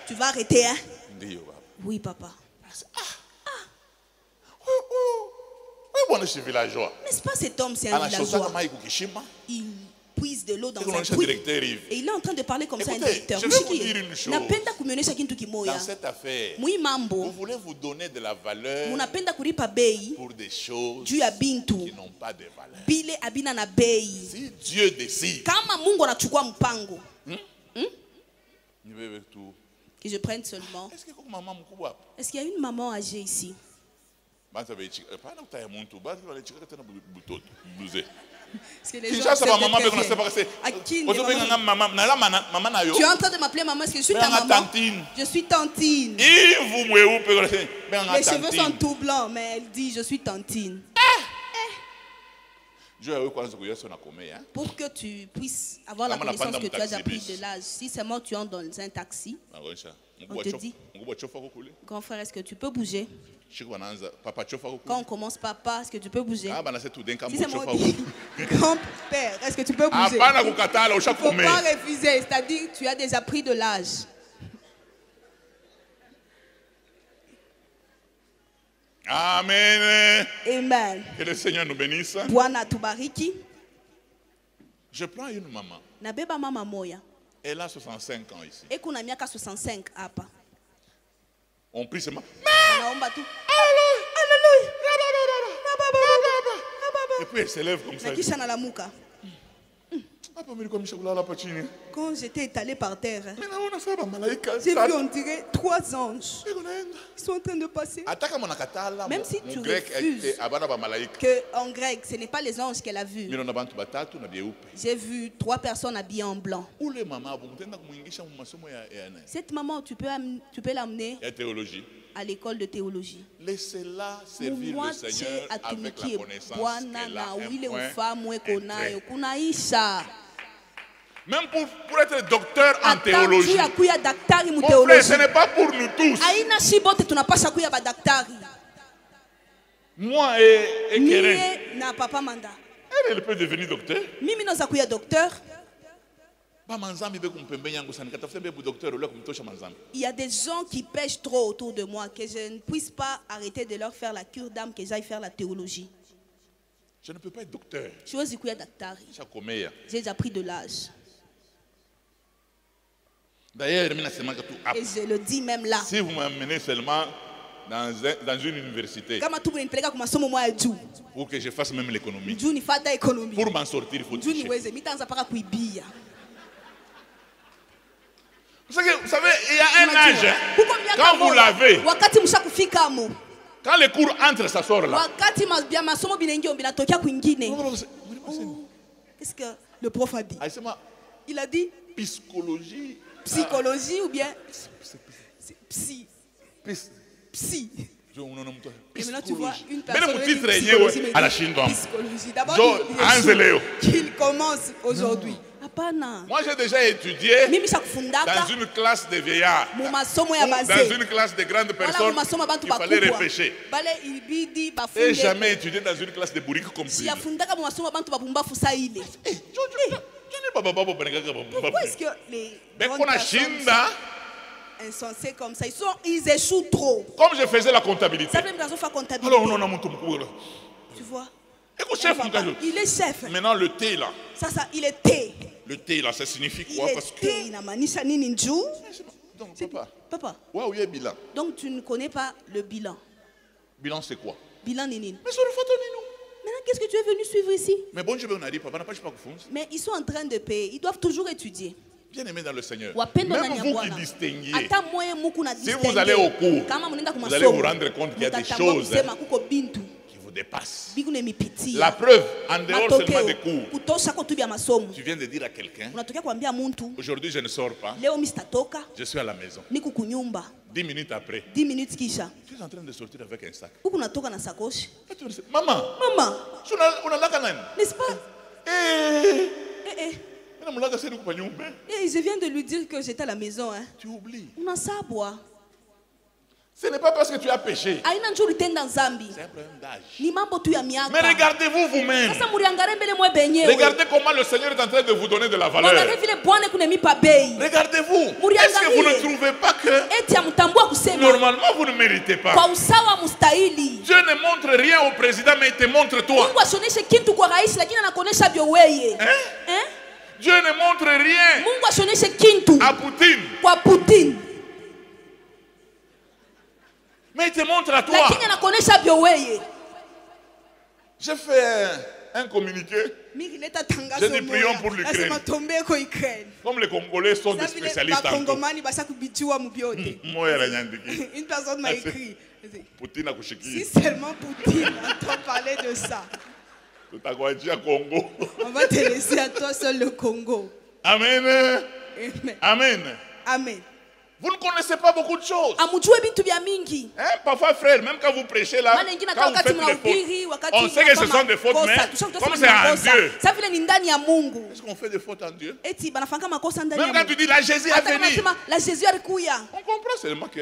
Tu vas arrêter, hein? Dis au baba. Oui, papa. Oui, bon, je suis villageois. N'est-ce pas cet homme, c'est un villageois? Il puise de l'eau dans un puits. Et il est en train de parler comme ça à un directeur. Je vais vous dire une chose. Dans cette affaire, vous voulez vous donner de la valeur pour des choses qui n'ont pas de valeur. Si Dieu décide que je prenne seulement. Est-ce qu'il y a une maman âgée ici? Parce que les gens tu es en train de m'appeler maman, est-ce que je suis ta maman? Je suis tantine. Les cheveux sont tout blancs, mais elle dit je suis tantine. Pour que tu puisses avoir la connaissance que tu as déjà pris de l'âge. Si seulement tu entres dans un taxi, on te dit, grand frère, est-ce que tu peux bouger? Quand on commence papa, est-ce que tu peux bouger? Si c'est moi dit, grand-père, est-ce que tu peux bouger? Il ne faut pas refuser, c'est-à-dire tu as déjà pris de l'âge. Amen. Amen. Que le Seigneur nous bénisse. Bwana tubariki. Je prends une maman. Nabeba mama moya. Elle a 65 ans ici. Et kuna miaka 65 hapa. On prie seulement. Naomba tu. Alléluia. Et puis elle s'élève comme ça. Nakisha nalamuka. Quand j'étais étalé par terre, j'ai vu on dirait 3 anges. Ils sont en train de passer. Même si tu refuses qu'en grec, ce n'est pas les anges qu'elle a vus. J'ai vu 3 personnes habillées en blanc. Cette maman, tu peux l'amener à l'école de théologie. Laissez-la servir le Seigneur avec la connaissance qu'elle a. Même pour être docteur en théologie. Mon frère, ce n'est pas pour nous tous. Moi et Keren. Elle peut devenir docteur. Il y a des gens qui pêchent trop autour de moi, que je ne puisse pas arrêter de leur faire la cure d'âme, que j'aille faire la théologie. Je ne peux pas être docteur. J'ai déjà pris de l'âge. D'ailleurs, et je le dis même là. Si vous m'amenez seulement dans une université pour que je fasse même l'économie, pour m'en sortir, il faut tricher. Vous savez, il y a un âge, quand vous l'avez, quand les cours entrent, ça sort là. Qu'est-ce que le prof a dit? Il a dit psychologie ou bien psy. Et maintenant tu vois une personne psychologie. D'abord qu'il commence aujourd'hui. Moi j'ai déjà étudié dans une classe de vieillards, dans une classe de grandes personnes. Il fallait repêcher. Et jamais étudié dans une classe de bourriques comme ça. Pourquoi est-ce que les insensés comme ça, ils échouent trop? Comme je faisais la comptabilité. Tu vois? Il est chef. Maintenant le thé là. Ça, il est thé. Le thé là, ça signifie quoi? Parce que Papa. Wow, il y a bilan. Donc tu ne connais pas le bilan. Bilan c'est quoi? Bilan nini. Mais c'est le photo nini. Maintenant, qu'est-ce que tu es venu suivre ici? Mais bon, je vais en dire, papa n'a pas de mais ils sont en train de payer. Ils doivent toujours étudier. Bien aimé dans le Seigneur. Même vous qui distinguez, si vous allez au cours, vous allez vous rendre compte qu'il y a des choses qui vous dépassent. La preuve, en dehors seulement des cours, tu viens de dire à quelqu'un, aujourd'hui je ne sors pas, je suis à la maison. 10 minutes après, tu es en train de sortir avec un sac. Maman, n'est-ce pas? Et je viens de lui dire que j'étais à la maison. Hein. Tu oublies. On a ça à boire. Ce n'est pas parce que tu as péché. C'est un problème d'âge. Mais regardez-vous vous-même. Regardez comment le Seigneur est en train de vous donner de la valeur. Regardez-vous. Est-ce que vous ne trouvez pas que normalement vous ne méritez pas? Dieu ne montre rien au président, mais il te montre toi. Dieu ne montre rien à Poutine. Mais il te montre à toi. J'ai fait un communiqué. J'ai dit prions pour l'Ukraine. Comme les Congolais sont des spécialistes en tout. Une personne m'a écrit. Si seulement Poutine entend parler de ça. On va te laisser à toi seul le Congo. Amen. Amen. Amen. Vous ne connaissez pas beaucoup de choses. Hein? Parfois, frère, même quand vous prêchez là, quand vous faites des fautes, on sait que ce sont des fautes, mais comme c'est en Dieu. Est-ce qu'on fait des fautes en Dieu? Même quand tu dis la Jésus est venu, on comprend seulement que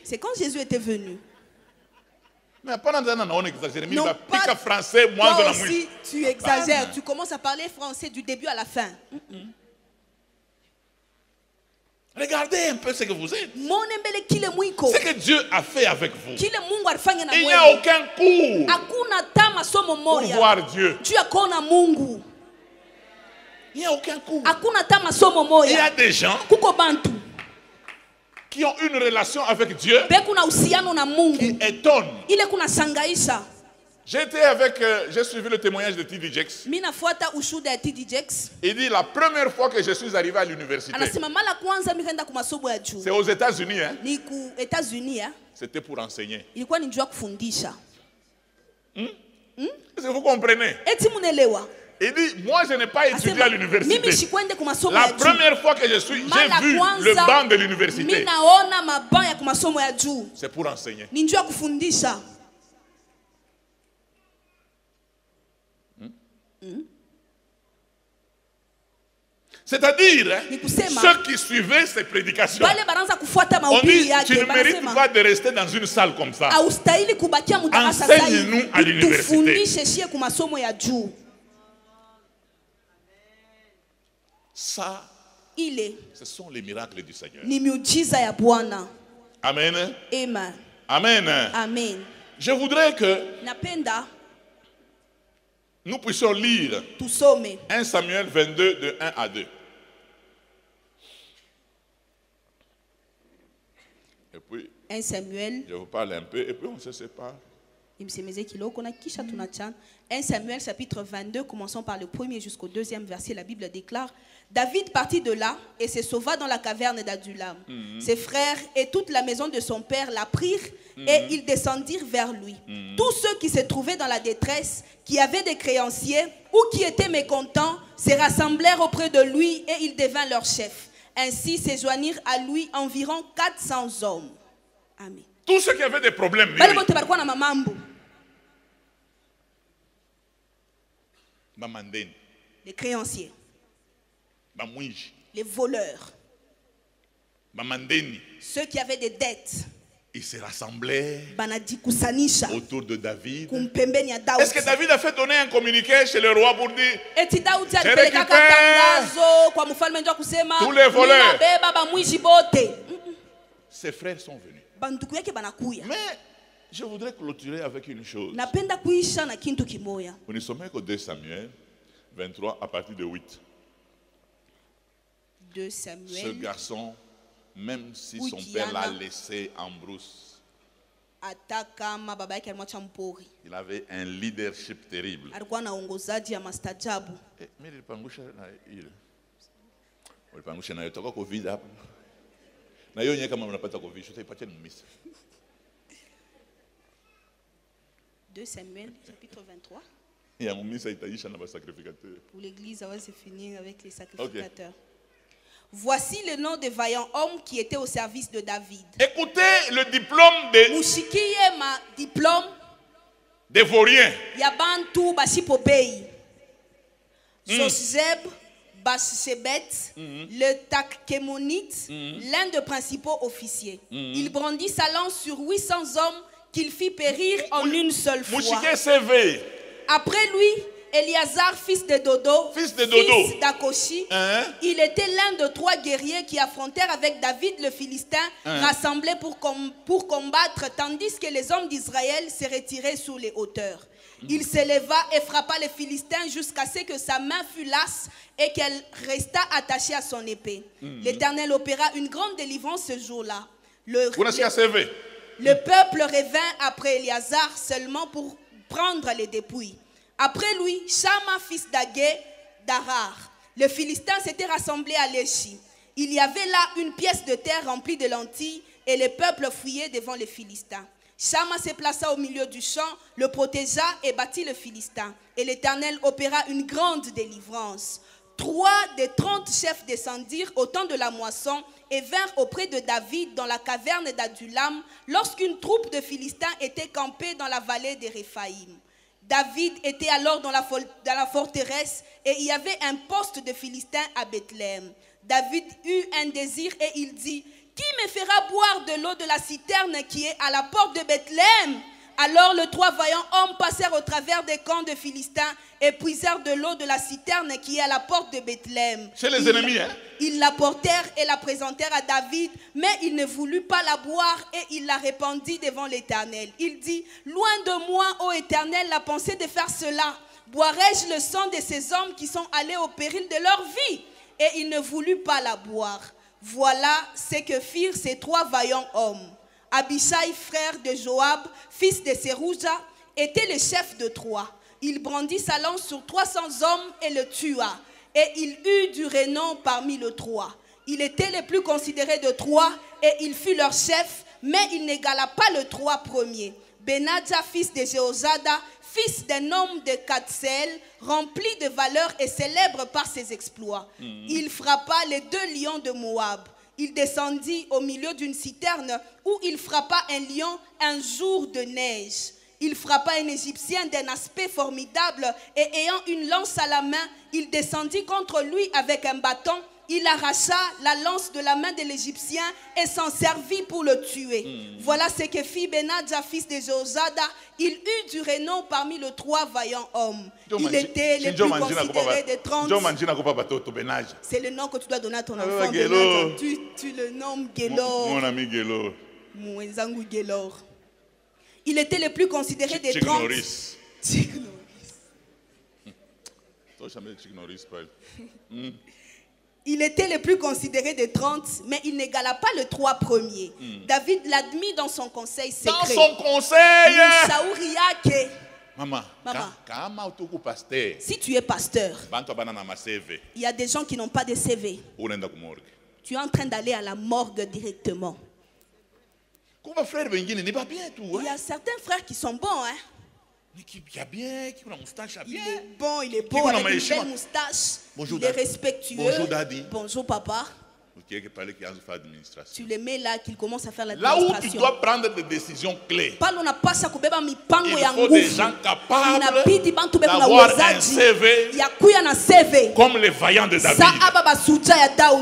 c'est quand Jésus était venu. Mais non pas français, toi aussi tu exagères, tu commences à parler français du début à la fin. Regardez un peu ce que vous êtes. Ce que Dieu a fait avec vous. Il n'y a aucun cours pour voir Dieu. Il n'y a aucun cours. Il y a des gens qui ont une relation avec Dieu qui étonne. J'ai suivi le témoignage de T.D. Jakes. Il dit la première fois que je suis arrivé à l'université, c'est aux États-Unis. Hein? C'était pour enseigner. Est-ce que vous comprenez? Il dit, moi je n'ai pas étudié à l'université. La première fois que j'ai vu le banc de l'université, c'est pour enseigner. C'est-à-dire, ceux qui suivaient ces prédications, on dit, tu ne mérites pas de rester dans une salle comme ça. Enseigne-nous à l'université. Ça, ce sont les miracles du Seigneur. Amen. Amen. Amen. Amen. Je voudrais que nous puissions lire 1 Samuel 22 de 1 à 2. Et puis, 1 Samuel. Je vous parle un peu et puis on se sépare. 1 Samuel chapitre 22, commençons par le premier jusqu'au deuxième verset. La Bible déclare: David partit de là et se sauva dans la caverne d'Adullam. Ses frères et toute la maison de son père l'apprirent et ils descendirent vers lui. Tous ceux qui se trouvaient dans la détresse, qui avaient des créanciers ou qui étaient mécontents, se rassemblèrent auprès de lui et il devint leur chef. Ainsi se joignirent à lui environ 400 hommes. Amen. Tous ceux qui avaient des problèmes, les créanciers, les voleurs, ceux qui avaient des dettes, ils se rassemblaient autour de David. Est-ce que David a fait donner un communiqué chez le roi pour dire: je récupère tous les voleurs? Ses frères sont venus. Mais je voudrais clôturer avec une chose. Vous ne sommes qu'au 2 Samuel 23 à partir de 8. 2 Samuel. Ce garçon, même si son père l'a laissé en brousse, il avait un leadership terrible. Deux Samuel, chapitre 23. Pour l'église, ça va se finir avec les sacrificateurs. Okay. Voici le nom des vaillants hommes qui étaient au service de David. Écoutez le diplôme de des vauriens. Yabantu Bashipopei. Zoseb Bashebet, le Takkemonite, l'un des principaux officiers. Il brandit sa lance sur 800 hommes qu'il fit périr en une seule fois. Après lui, Éléazar, fils de Dodo, fils d'Akoshi, il était l'un de 3 guerriers qui affrontèrent avec David le Philistin, rassemblés pour combattre, tandis que les hommes d'Israël se retiraient sous les hauteurs. Il s'éleva et frappa les Philistins jusqu'à ce que sa main fût lasse et qu'elle restât attachée à son épée. L'Éternel opéra une grande délivrance ce jour-là. Le peuple revint après Éléazar seulement pour prendre les dépouilles. Après lui, Shama, fils d'Agé, d'Arar. Les Philistins s'étaient rassemblés à Léchi. Il y avait là une pièce de terre remplie de lentilles et le peuple fuyait devant les Philistins. Shama se plaça au milieu du champ, le protégea et battit le Philistin. Et l'Éternel opéra une grande délivrance. 3 des 30 chefs descendirent au temps de la moisson et vinrent auprès de David dans la caverne d'Adulam lorsqu'une troupe de Philistins était campée dans la vallée des Réphaïm. David était alors dans la forteresse et il y avait un poste de Philistins à Bethléem. David eut un désir et il dit: qui me fera boire de l'eau de la citerne qui est à la porte de Bethléem? Alors les 3 vaillants hommes passèrent au travers des camps de Philistins et puisèrent de l'eau de la citerne qui est à la porte de Bethléem. Chez les ennemis, hein? Ils la portèrent et la présentèrent à David, mais il ne voulut pas la boire et il la répandit devant l'Éternel. Il dit: loin de moi, ô Éternel, la pensée de faire cela. Boirai-je le sang de ces hommes qui sont allés au péril de leur vie? Et il ne voulut pas la boire. Voilà ce que firent ces 3 vaillants hommes. Abishai, frère de Joab, fils de Serouja, était le chef de 3. Il brandit sa lance sur 300 hommes et le tua. Et il eut du renom parmi les 3. Il était le plus considéré de 3 et il fut leur chef, mais il n'égala pas le 3 premiers. Benadja, fils de Jéhozada, fils d'un homme de Katsel, rempli de valeur et célèbre par ses exploits. Il frappa les 2 lions de Moab. Il descendit au milieu d'une citerne où il frappa un lion un jour de neige. Il frappa un Égyptien d'un aspect formidable et ayant une lance à la main, il descendit contre lui avec un bâton. Il arracha la lance de la main de l'Égyptien et s'en servit pour le tuer. Voilà ce que fit Benadja, fils de Jéhozada. Il eut du renom parmi les 3 vaillants hommes. Il était le plus considéré des 30. C'est le nom que tu dois donner à ton enfant. Tu le nommes Gélor. Mon ami Gélor. Mouenzangu Gélor. Il était le plus considéré des 30. Il était le plus considéré des 30, mais il n'égala pas le 3 premiers. David l'admit dans son conseil secret. Dans son conseil. Maman, si tu es pasteur, il y a des gens qui n'ont pas de CV. Tu es en train d'aller à la morgue directement. Il y a certains frères qui sont bons, hein? Il est bien, qui a une moustache bien. Il est bon, il est beau avec une belle moustache. Bonjour, il est respectueux. Bonjour daddy. Bonjour papa. Tu le mets là qu'il commence à faire l'administration. Là où tu dois prendre des décisions clés. Il faut des gens capables d'avoir un CV comme les vaillants de David.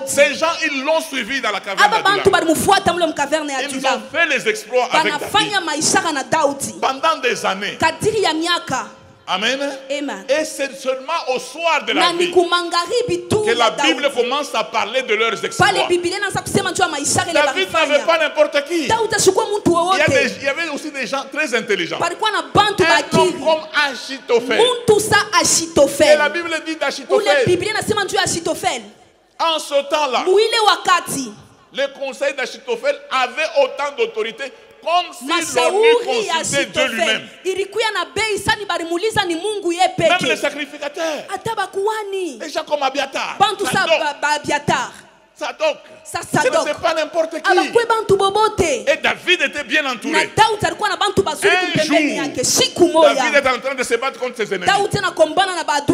Ces gens, ils l'ont suivi dans la caverne d'Adulam. Ils ont fait les exploits avec David pendant des années. Amen. Et c'est seulement au soir de la vie que la Bible commence à parler de leurs exploits. David n'avait pas n'importe qui. Il y avait aussi des gens très intelligents. Un homme comme Achitophel. Et la Bible dit d'Achitophel. En ce temps-là, le conseil d'Achitophel avait autant d'autorité comme si l'on eût consulté Dieu lui-même. Même les sacrificateurs. Les gens comme Abiatar. Sadok. Ce n'était pas n'importe qui. Et David était bien entouré. Un jour, David était en train de se battre contre ses ennemis.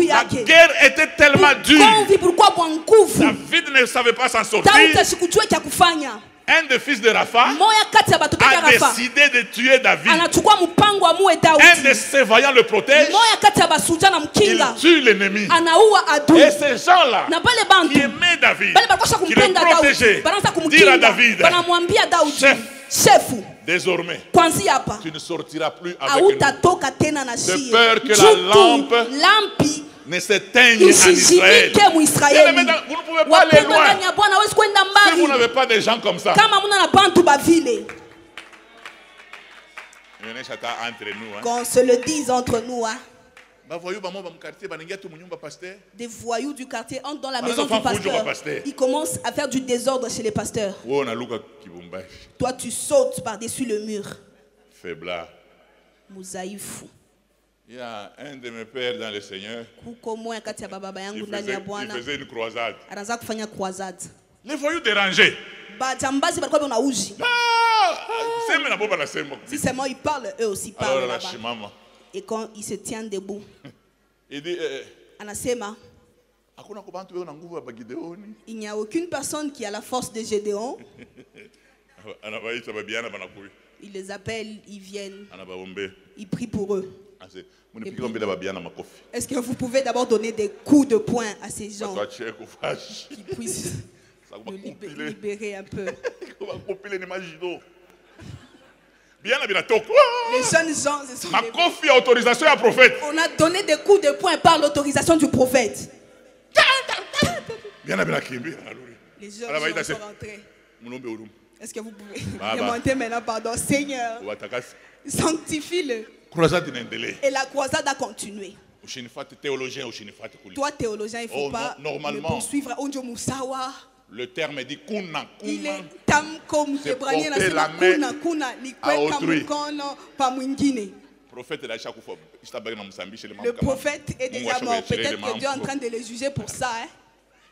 La guerre était tellement dure. David ne savait pas s'en sortir. un des fils de Rapha a décidé de tuer David. Un de ses vaillants le protège. Il tue l'ennemi. Et ces gens-là qui aimaient David, qui le protégeaient, dirent à David, chef, désormais, tu ne sortiras plus avec nous, de peur que la lampe ne s'éteigne en Israël. Vous ne pouvez pas aller loin si vous n'avez pas des gens comme ça. Qu'on se le dise entre nous. Des voyous du quartier entrent dans la maison du pasteur. Ils commencent à faire du désordre chez les pasteurs. Toi, tu sautes par-dessus le mur. Faiblard. Mosaïfou. Il y a un de mes pères dans le Seigneur. Il faisait une croisade. Les voyous dérangés. Si seulement ils parlent, eux aussi parlent. Et quand ils se tiennent debout, il dit, il n'y a aucune personne qui a la force de Gédéon. Il les appelle, ils viennent, ils prient pour eux. Est-ce que vous pouvez d'abord donner des coups de poing à ces gens qui puissent nous libérer un peu? Les jeunes gens se sont autorisation à prophète. On a donné des coups de poing par l'autorisation du prophète. Les jeunes gens sont rentrés. Est-ce que vous pouvez demander maintenant pardon? Seigneur, sanctifie-le. Et la croisade a continué. Toi, théologien, il ne faut pas le poursuivre. Le terme dit kuna. Il est tam comme c'est porter la main à autrui. Le prophète est déjà mort. Peut-être que Dieu est en train de le juger pour ça. Hein?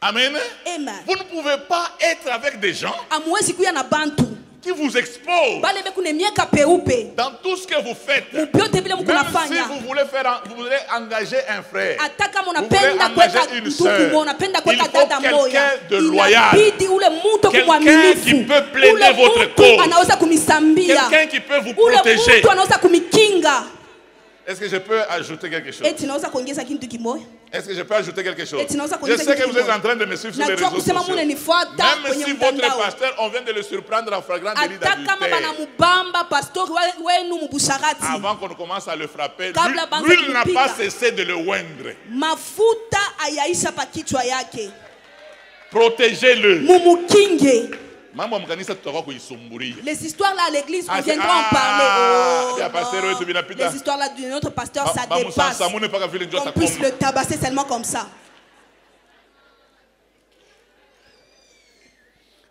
Amen. Amen. Vous ne pouvez pas être avec des gens qui vous exposent dans tout ce que vous faites. Même si vous voulez engager un frère, vous voulez engager une soeur, il faut quelqu'un de loyal, quelqu'un qui peut plaider votre cause, quelqu'un qui peut vous protéger. Est-ce que je peux ajouter quelque chose? Est-ce que je peux ajouter quelque chose? Je sais que vous êtes en train de me suivre sur les réseaux sociaux. Même si votre pasteur, on vient de le surprendre en flagrant délit d'adultère, avant qu'on commence à le frapper, lui n'a pas cessé de le oindre. Protégez-le. Les histoires là à l'église, on viendra en parler. Les histoires là de notre pasteur, ça dépasse. On puisse le tabasser seulement comme ça.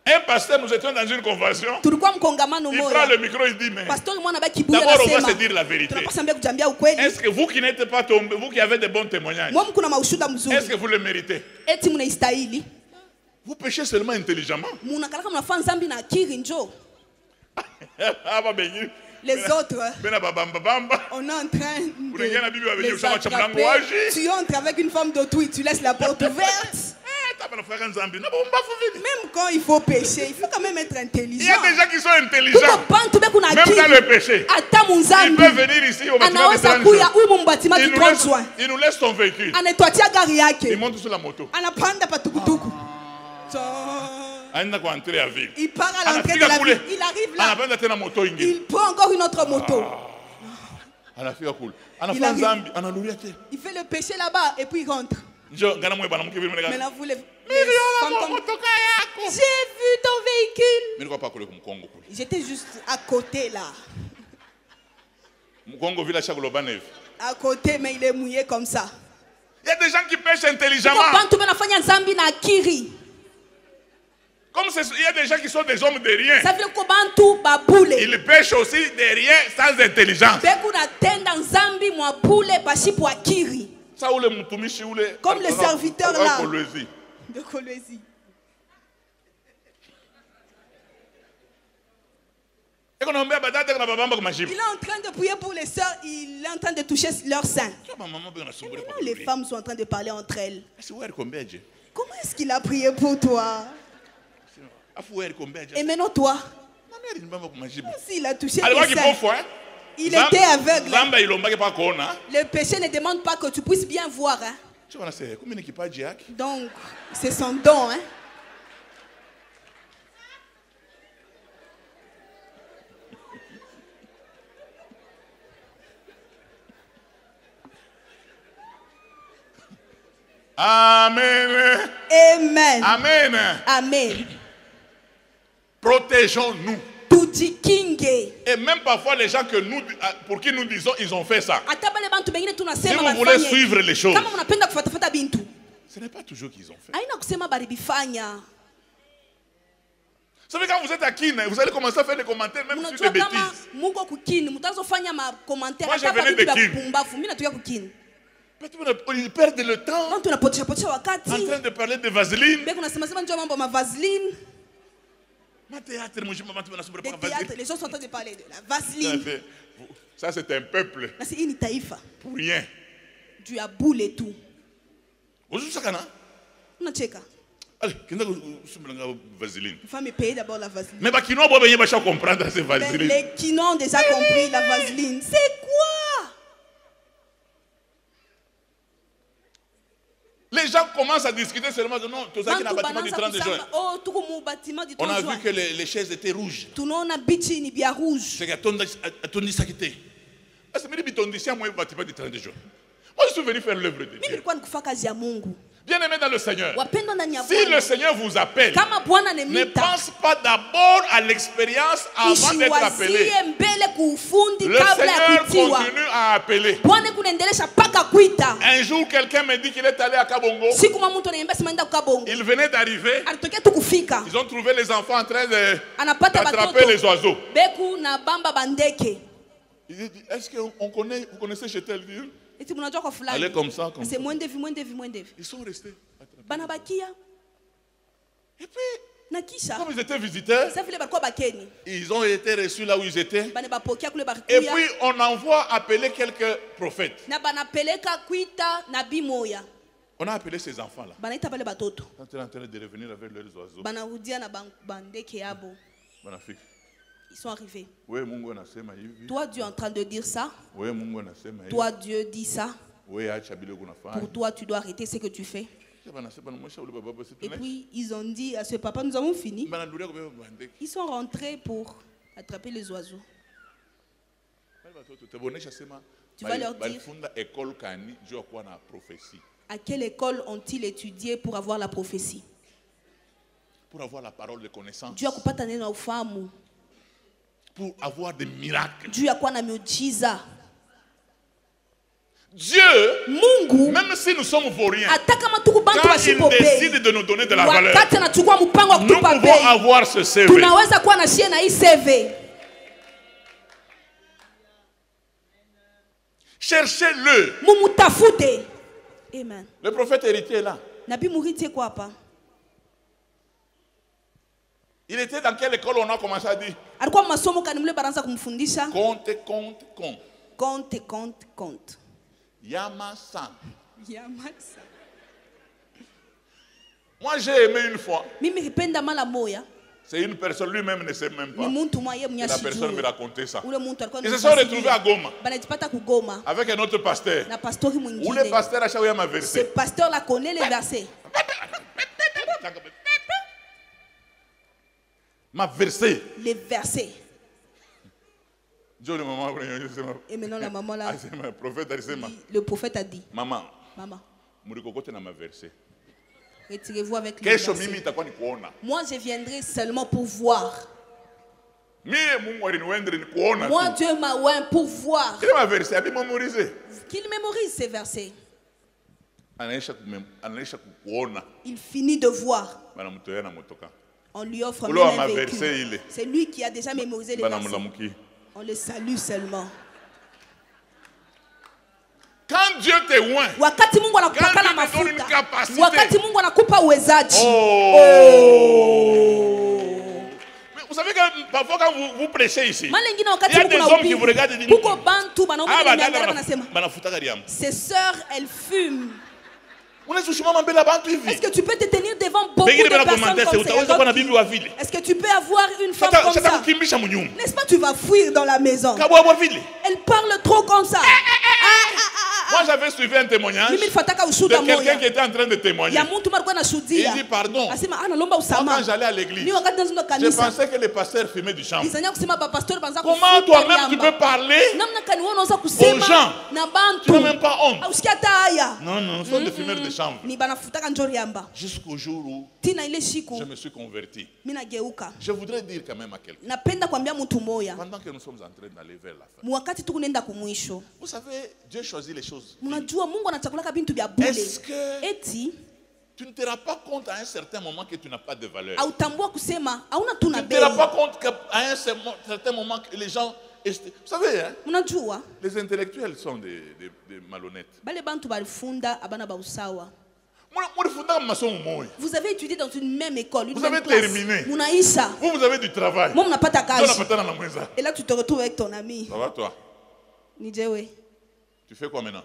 Un pasteur, nous étions dans une convention. Il prend le micro, il dit, mais d'abord on va se dire la vérité. Est-ce que vous qui n'êtes pas tombé, vous qui avez de bons témoignages, est-ce que vous le méritez? Vous péchez seulement intelligemment. Les autres, on est en train de les attraper. Tu entres avec une femme d'autrui, tu laisses la porte ouverte. Même quand il faut pécher, il faut quand même être intelligent. Il y a des gens qui sont intelligents. Même dans le péché. Il peut venir ici au bâtiment de 30 jours. Il nous laisse son véhicule. Il monte sur la moto. Il part à l'entrée de la ville. Il arrive là. Il prend encore une autre moto. Il fait le péché là-bas et puis il rentre. Maintenant vous les femmes comme... J'ai vu ton véhicule. J'étais juste à côté là. À côté, mais il est mouillé comme ça. Il y a des gens qui pêchent intelligemment. Comme il y a des gens qui sont des hommes de rien. Ils pêchent aussi de rien sans intelligence. Comme le serviteur là de Kolwezi. Il est en train de prier pour les sœurs, il est en train de toucher leur sein. Les femmes sont en train de parler entre elles. Comment est-ce qu'il a prié pour toi? Et maintenant toi, s'il a touché les seins, il était aveugle. Le péché ne demande pas que tu puisses bien voir. Hein. Donc, c'est son don. Hein. Amen. Amen. Amen. Amen. Protégeons-nous. Et même parfois les gens pour qui nous disons, ils ont fait ça. Si vous voulez suivre les choses, ce n'est pas toujours qu'ils ont fait. Vous savez, quand vous êtes à Kin, vous allez commencer à faire des commentaires même sur des bêtises. Moi, je venais de Kin. Ils perdent le temps en train de parler de vaseline. Les gens sont en train de parler de la vaseline. Ça, c'est un peuple. Pour rien. Du a boule et tout. Allez, vaseline. Il faut me payer d'abord la vaseline. Mais les Kinois ont déjà compris la vaseline. C'est quoi? Les gens commencent à discuter seulement de non, tout ça qui n'a bâtiment du 30 juin. On a vu que les chaises étaient rouges. C'est que Tondi Sakité. C'est le bâtiment du 30 juin. Moi, je suis venu faire l'œuvre de Dieu. Bien-aimé dans le Seigneur, si le Seigneur vous appelle, ne pense pas d'abord à l'expérience avant d'être appelé. Le Seigneur continue à appeler. Un jour, quelqu'un me dit qu'il est allé à Kabongo. Il venait d'arriver. Ils ont trouvé les enfants en train d'attraper les oiseaux. Il dit, est-ce que vous connaissez Chetel? Allez comme ça, comme ça. Ils sont restés. Et puis, comme ils étaient visiteurs, ils ont été reçus là où ils étaient. Et puis, on envoie appeler quelques prophètes. On a appelé ces enfants-là. Quand ils sont en train de revenir avec leurs oiseaux. Ils sont arrivés. Toi, Dieu est en train de dire ça. Toi, Dieu dit ça. Pour toi, tu dois arrêter ce que tu fais. Et puis, ils ont dit à ce papa, nous avons fini. Ils sont rentrés pour attraper les oiseaux. Tu vas leur dire à quelle école ont-ils étudié pour avoir la prophétie? Pour avoir la parole de connaissance. Pour avoir des miracles. Dieu, même si nous sommes vauriens, quand il décide de nous donner de la valeur, nous pouvons avoir ce CV. Cherchez-le. Amen. Le prophète héritier est là. Il était dans quelle école on a commencé à dire? Compte. Yamasa. Moi j'ai aimé une fois. C'est une personne, lui-même ne sait même pas. La personne me racontait ça. Ils se sont retrouvés à Goma avec un autre pasteur. Où le pasteur a chaque m'a versé. Ce pasteur-là connaît les versets. M'a versé. Les versets. Et maintenant la maman là. Le prophète a dit. Maman. Retirez-vous avec les versets. Moi je viendrai seulement pour voir. Moi Dieu m'a oint pour voir. Qu'il mémorise ces versets. Il finit de voir. On lui offre même un véhicule. C'est lui qui a déjà mémorisé les versets. On le salue seulement. Quand Dieu te oint, quand Dieu te donne une capacité, mais vous savez que parfois quand vous prêchez ici, il y a des hommes qui vous regardent et disent, ces sœurs, elles fument. Est-ce que tu peux te tenir devant beaucoup de personnes comme ça? Est-ce que tu peux avoir une femme comme ça? N'est-ce pas, tu vas fuir dans la maison. Elle parle trop comme ça. Moi, j'avais suivi un témoignage de quelqu'un qui était en train de témoigner. Il dit pardon. Moi, quand j'allais à l'église, je pensais que les pasteurs fumaient du chanvre. Comment toi-même tu peux parler aux gens? Tu n'as même pas honte. Non, non, ce sont des fumeurs de chanvre. Jusqu'au jour où je me suis converti. Je voudrais dire quand même à quelqu'un, pendant que nous sommes en train d'aller vers la fin, vous savez, Dieu choisit les choses. Est-ce que tu ne te rends pas compte à un certain moment que tu n'as pas de valeur? Tu ne te rends pas compte qu'à un certain moment que les gens... Vous savez, hein, les intellectuels sont des malhonnêtes. Vous avez étudié dans une même école, une vous même avez classe. terminé. Vous avez du travail. Et là, tu te retrouves avec ton ami. Ça va, toi? Tu fais quoi maintenant?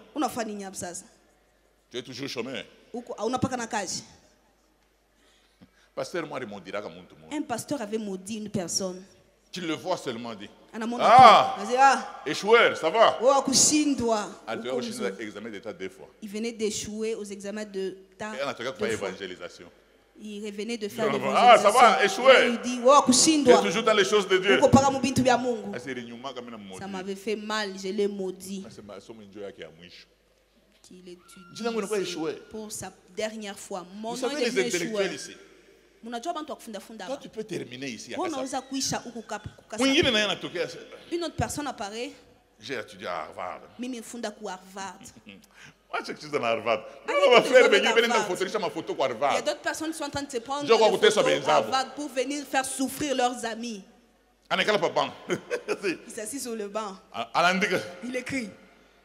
Tu es toujours chômeur. Pasteur, moi, il dira comme un pasteur avait maudit une personne. Tu le vois seulement dit. Ah, échoueur, ça va? Il venait d'échouer aux examens d'État. Évangélisation. Il revenait de faire l'évangélisation. Ah, ça va, échouer. Il dit, tu es toujours dans les choses de Dieu. Ça m'avait fait mal, je l'ai maudit. Qu'il étudie pour sa dernière fois. Vous savez, les intellectuels ici. Toi, tu peux terminer ici. Une autre personne apparaît. J'ai étudié à Harvard. Mimi funda ku Harvard. Moi, je suis dans Harvard. Il y a d'autres personnes qui sont en train de se prendre à Harvard pour venir faire souffrir leurs amis. Il s'assit sur le banc. Il écrit.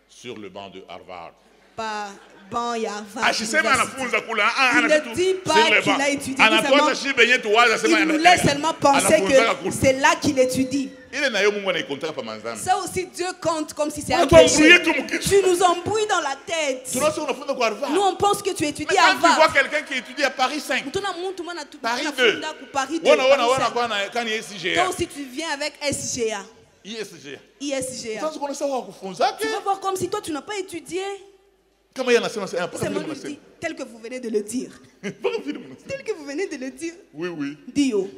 Sur le banc de Harvard. Pas banc et Harvard. Il ne dit pas qu'il a étudié. Il nous laisse seulement penser que c'est là qu'il étudie. Ça aussi, Dieu compte comme si c'est un péché. Tu nous embrouilles dans la tête. Nous, on pense que tu étudies à Harvard. Tu vois quelqu'un qui étudie à Paris 5. Paris 2. Toi aussi, tu viens avec SGA. ISGA. Tu vas voir comme si toi, tu n'as pas étudié. Dit, tel que vous venez de le dire. Tel que vous venez de le dire. Oui, oui. Dio.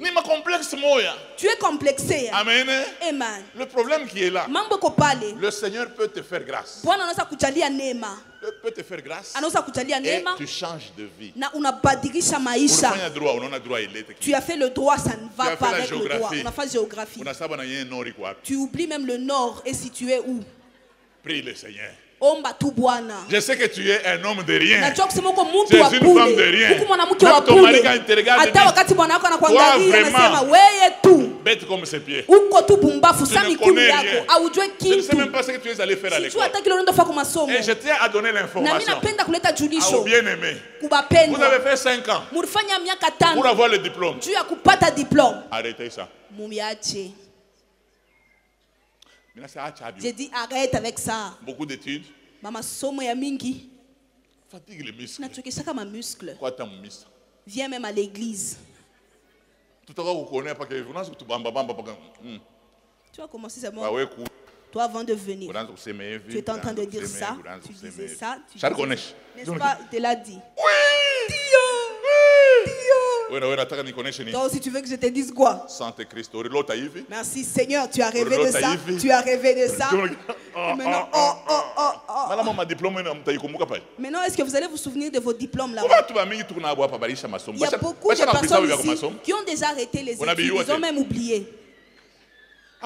Tu es complexé. Amen. Amen. Le problème qui est là, le Seigneur peut te faire grâce. Peut te faire grâce et tu changes de vie. Tu as fait le droit, ça ne va pas avec le droit. On a fait géographie. Tu oublies même le nord est situé où? Prie le Seigneur. Je sais que tu es un homme de rien. Tu es une femme de rien. Même ton mari quand il te regarde, toi vraiment bête comme ses pieds. Tu ne connais rien. Je ne sais même pas ce que tu es allé faire à l'école. Et je tiens à donner l'information à bien-aimé. Vous avez fait 5 ans pour avoir le diplôme. Arrêtez ça. J'ai dit arrête avec ça. Beaucoup d'études. Fatigue les muscles. Quoi t'as mon muscle? Viens même à l'église. Tout à l'heure, vous connaissez pas que tu as commencé seulement. Toi avant de venir. Tu étais en train de dire ça. Tu disais ça. N'est-ce pas? Il te l'a dit. Oui. Toi aussi tu veux que je te dise quoi? Santé Christ. Merci Seigneur, tu as rêvé de ça. Tu as rêvé de ça. Maintenant, maintenant, est-ce que vous allez vous souvenir de vos diplômes là? Il y a beaucoup de personnes ici qui ont déjà arrêté les études. Ils ont même oublié.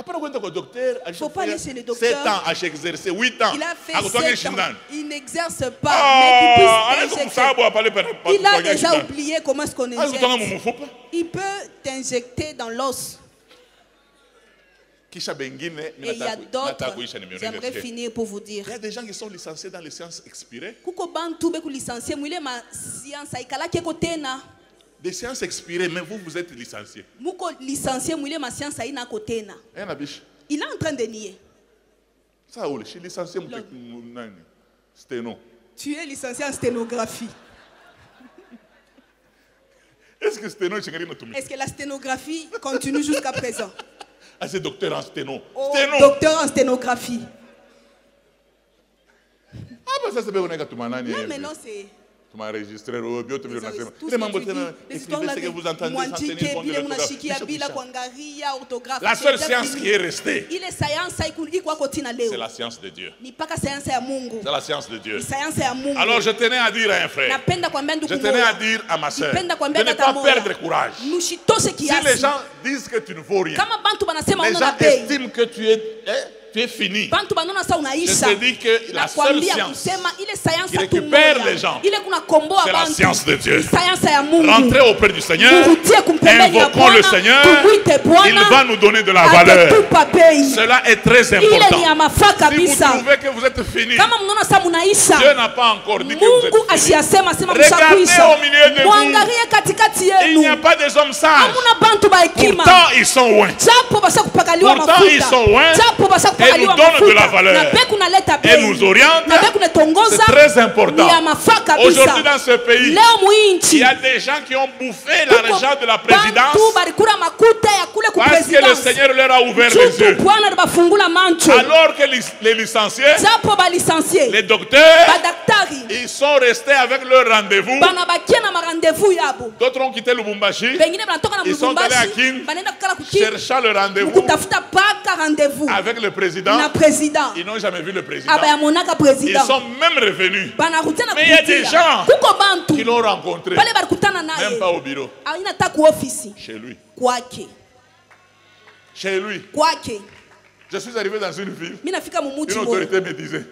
Il ne faut pas aller chez le docteur. 7 ans à exercer, 8 ans. Il a fait 7 ans. Il n'exerce pas, mais qu'il puisse t'injecter. Il a déjà oublié comment est-ce qu'on injecte. Il peut t'injecter dans l'os. Et il y a d'autres. J'aimerais finir pour vous dire. Il y a des gens qui sont licenciés dans les sciences expirées. Des sciences expirées, mais vous êtes licencié. Il est en train de nier. Ça, je suis licencié en sténo. Tu es licencié en sténographie. Est-ce que la sténographie continue jusqu'à présent? Ah, c'est docteur en sténo. Oh, docteur en sténographie. Ah, bah ça c'est bien. Non, mais non, c'est... Tu m'as enregistré les histoires que vous entendez sans tenir compte de l'orthographe. La seule science qui est restée, c'est la science de Dieu. C'est la science de Dieu. Alors je tenais à dire à un frère, je tenais à dire à ma soeur, de ne pas perdre courage. Si les gens disent que tu ne vaux rien, les gens estiment que tu es fini. Je te dis que la seule science qui récupère les gens, c'est la science de Dieu. Rentrez auprès du Seigneur, invoquons le Seigneur, il va nous donner de la valeur. Cela est très important. Si vous trouvez que vous êtes fini, Dieu n'a pas encore dit que vous êtes fini. Regardez au milieu de vous, il n'y a pas des hommes sages. Pourtant ils sont loin. Pourtant ils sont loin. Et nous donne de la valeur et nous oriente. C'est très important. Aujourd'hui dans ce pays, il y a des gens qui ont bouffé l'argent de la présidence parce que le Seigneur leur a ouvert les yeux. Alors que les licenciés, les docteurs, ils sont restés avec leur rendez-vous. D'autres ont quitté Lubumbashi, ils sont allés à Kin cherchant le rendez-vous avec le président. Ils n'ont jamais vu le président. Ils sont même revenus. Mais il y a des gens qui l'ont rencontré, même pas au bureau. Chez lui. Chez lui. Je suis arrivé dans une ville. Une autorité me disait,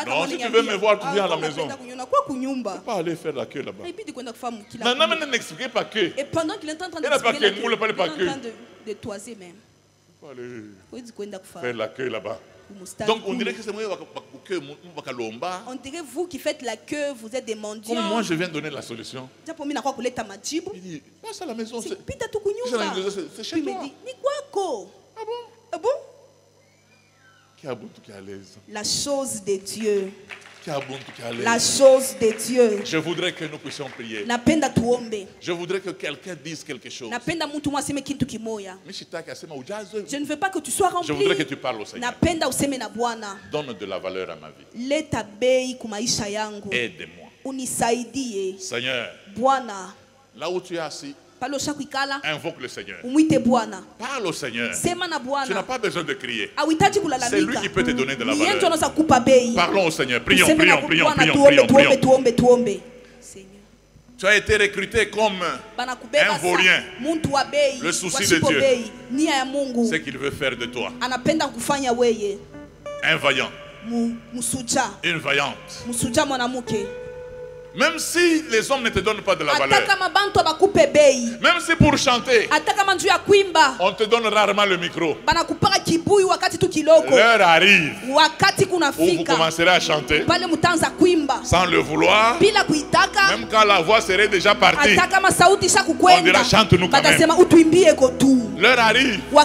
non, si tu veux me voir, tu viens à la maison. Tu ne peux pas aller faire la queue là-bas. Maintenant, n'expliquez pas que. Et pendant qu'il est en train de de toiser même. Faire la queue là-bas. Donc on dirait que c'est moi on dirait vous qui faites la queue, vous êtes des mendiants. Comme moi je viens donner la solution. Il dit, passe à la maison. C'est chez toi. Ah bon? Ah bon? Qui est à l'aise. La chose de Dieu. La chose de Dieu. Je voudrais que nous puissions prier. Je voudrais que quelqu'un dise quelque chose. Je ne veux pas que tu sois rempli. Je voudrais que tu parles au Seigneur. Donne de la valeur à ma vie. Aide-moi. Seigneur, là où tu es assis, invoque le Seigneur. Parle au Seigneur. Tu n'as pas besoin de crier. C'est lui qui peut te donner de la valeur. Parlons au Seigneur. Prions. Tu as été recruté comme un vaurien. Le souci de Dieu, c'est qu'il veut faire de toi un vaillant, une vaillante. Même si les hommes ne te donnent pas de la valeur, même si pour chanter, on te donne rarement le micro, l'heure arrive où vous commencerez à chanter sans le vouloir, même quand la voix serait déjà partie, on dira chante-nous quand même. L'heure arrive où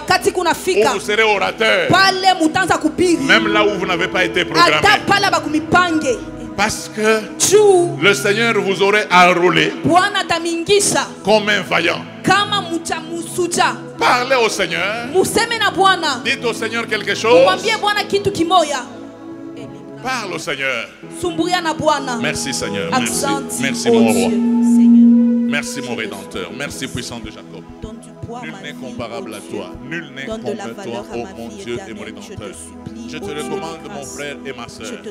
vous serez orateur, même là où vous n'avez pas été programmé. Parce que le Seigneur vous aurait enrôlé comme un vaillant. Parlez au Seigneur. Dites au Seigneur quelque chose. Parle au Seigneur. Merci Seigneur. Merci mon roi. Merci mon Rédempteur. Merci puissant de Jacob. Nul n'est comparable à toi. Nul n'est comme toi, ô mon Dieu et mon Rédempteur. Je te recommande mon frère et ma soeur.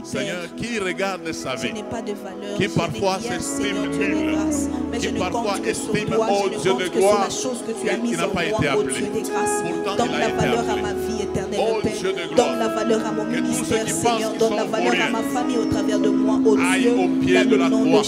Seigneur, qui regarde sa vie, qui parfois s'estime nul, qui parfois estime, oh Dieu de gloire, qu'il n'a pas été appelé. Pourtant, il a été appelé. Oh Dieu de gloire, que tous ceux qui pensent qu'ils sont pour rien aillent au pied de la croix.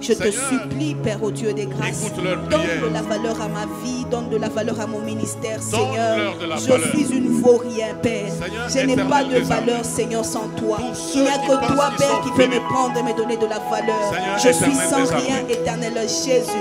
Je te supplie, Père, au Dieu des grâces, donne de la valeur à ma vie, donne de la valeur à mon ministère, Seigneur. Je suis une vaurien, Père. Je n'ai pas de valeur, Seigneur, sans toi. Il n'y a que toi, Père, qui peut me prendre et me donner de la valeur. Je suis sans rien, éternel Jésus.